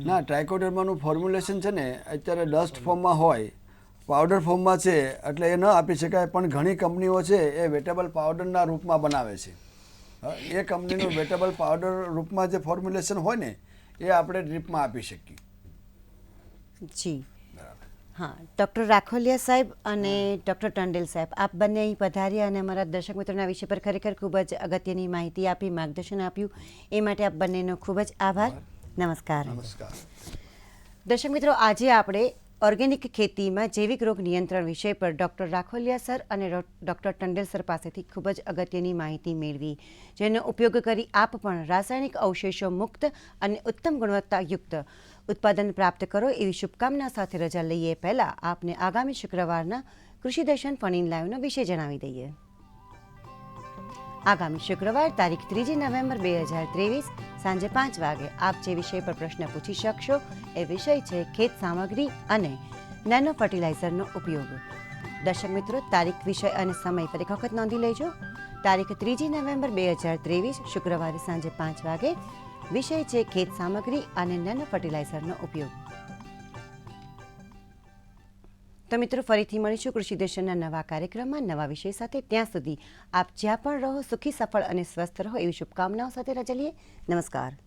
ના, ટ્રાઇકોડર્માનું ફોર્મ્યુલેશન છે ને અત્યારે ડસ્ટ ફોર્મમાં હોય, પાવડર ફોર્મમાં છે, એટલે એ ન આપી શકાય. પણ ઘણી કંપનીઓ છે એ વેટેબલ પાવડરના રૂપમાં બનાવે છે. એ કંપનીનું વેટેબલ પાવડર રૂપમાં જે ફોર્મ્યુલેશન હોય ને એ આપણે ડ્રીપમાં આપી શકીએ. જી હા, ડૉક્ટર રાખોલિયા સાહેબ અને ડૉક્ટર ટંડેલ સાહેબ, આપ બંને અહીં પધાર્યા અને અમારા દર્શક મિત્રોના વિષય પર ખરેખર ખૂબ જ અગત્યની માહિતી આપી, માર્ગદર્શન આપ્યું, એ માટે આપ બંનેનો ખૂબ જ આભાર. નમસ્કાર. દર્શક મિત્રો, આજે આપણે ઓર્ગેનિક ખેતીમાં જૈવિક રોગ નિયંત્રણ વિષય પર ડૉક્ટર રાખોલિયા સર અને ડૉક્ટર ટંડેલ સર પાસેથી ખૂબ જ અગત્યની માહિતી મેળવી, જેનો ઉપયોગ કરી આપ પણ રાસાયણિક અવશેષો મુક્ત અને ઉત્તમ ગુણવત્તાયુક્ત ઉત્પાદન પ્રાપ્ત કરો એવી શુભકામના સાથે રજા લઈએ પહેલાં આપને આગામી શુક્રવારના કૃષિ દર્શન ફન ઇન લાઈવનો વિષય જણાવી દઈએ. આગામી શુક્રવાર તારીખ 3 નવેમ્બર 2023 સાંજે 5 વાગે આપ જે વિષય પર પ્રશ્ન પૂછી શકશો એ વિષય છે ખેત સામગ્રી અને નેનો ફર્ટિલાઇઝરનો ઉપયોગ. દર્શક મિત્રો, તારીખ, વિષય અને સમય ફરી વખત નોંધી લેજો. તારીખ 3 નવેમ્બર 2023, શુક્રવારે સાંજે 5 વાગે. વિષય છે ખેત સામગ્રી અને નેનો ફર્ટિલાઇઝરનો ઉપયોગ. તો મિત્રો, ફરીથી મળીશું કૃષિ દર્શનના નવા કાર્યક્રમમાં નવા વિષય સાથે. ત્યાં સુધી આપ જ્યાં પણ રહો, સુખી, સફળ અને સ્વસ્થ રહો એવી શુભકામનાઓ સાથે રજા લઈએ. નમસ્કાર.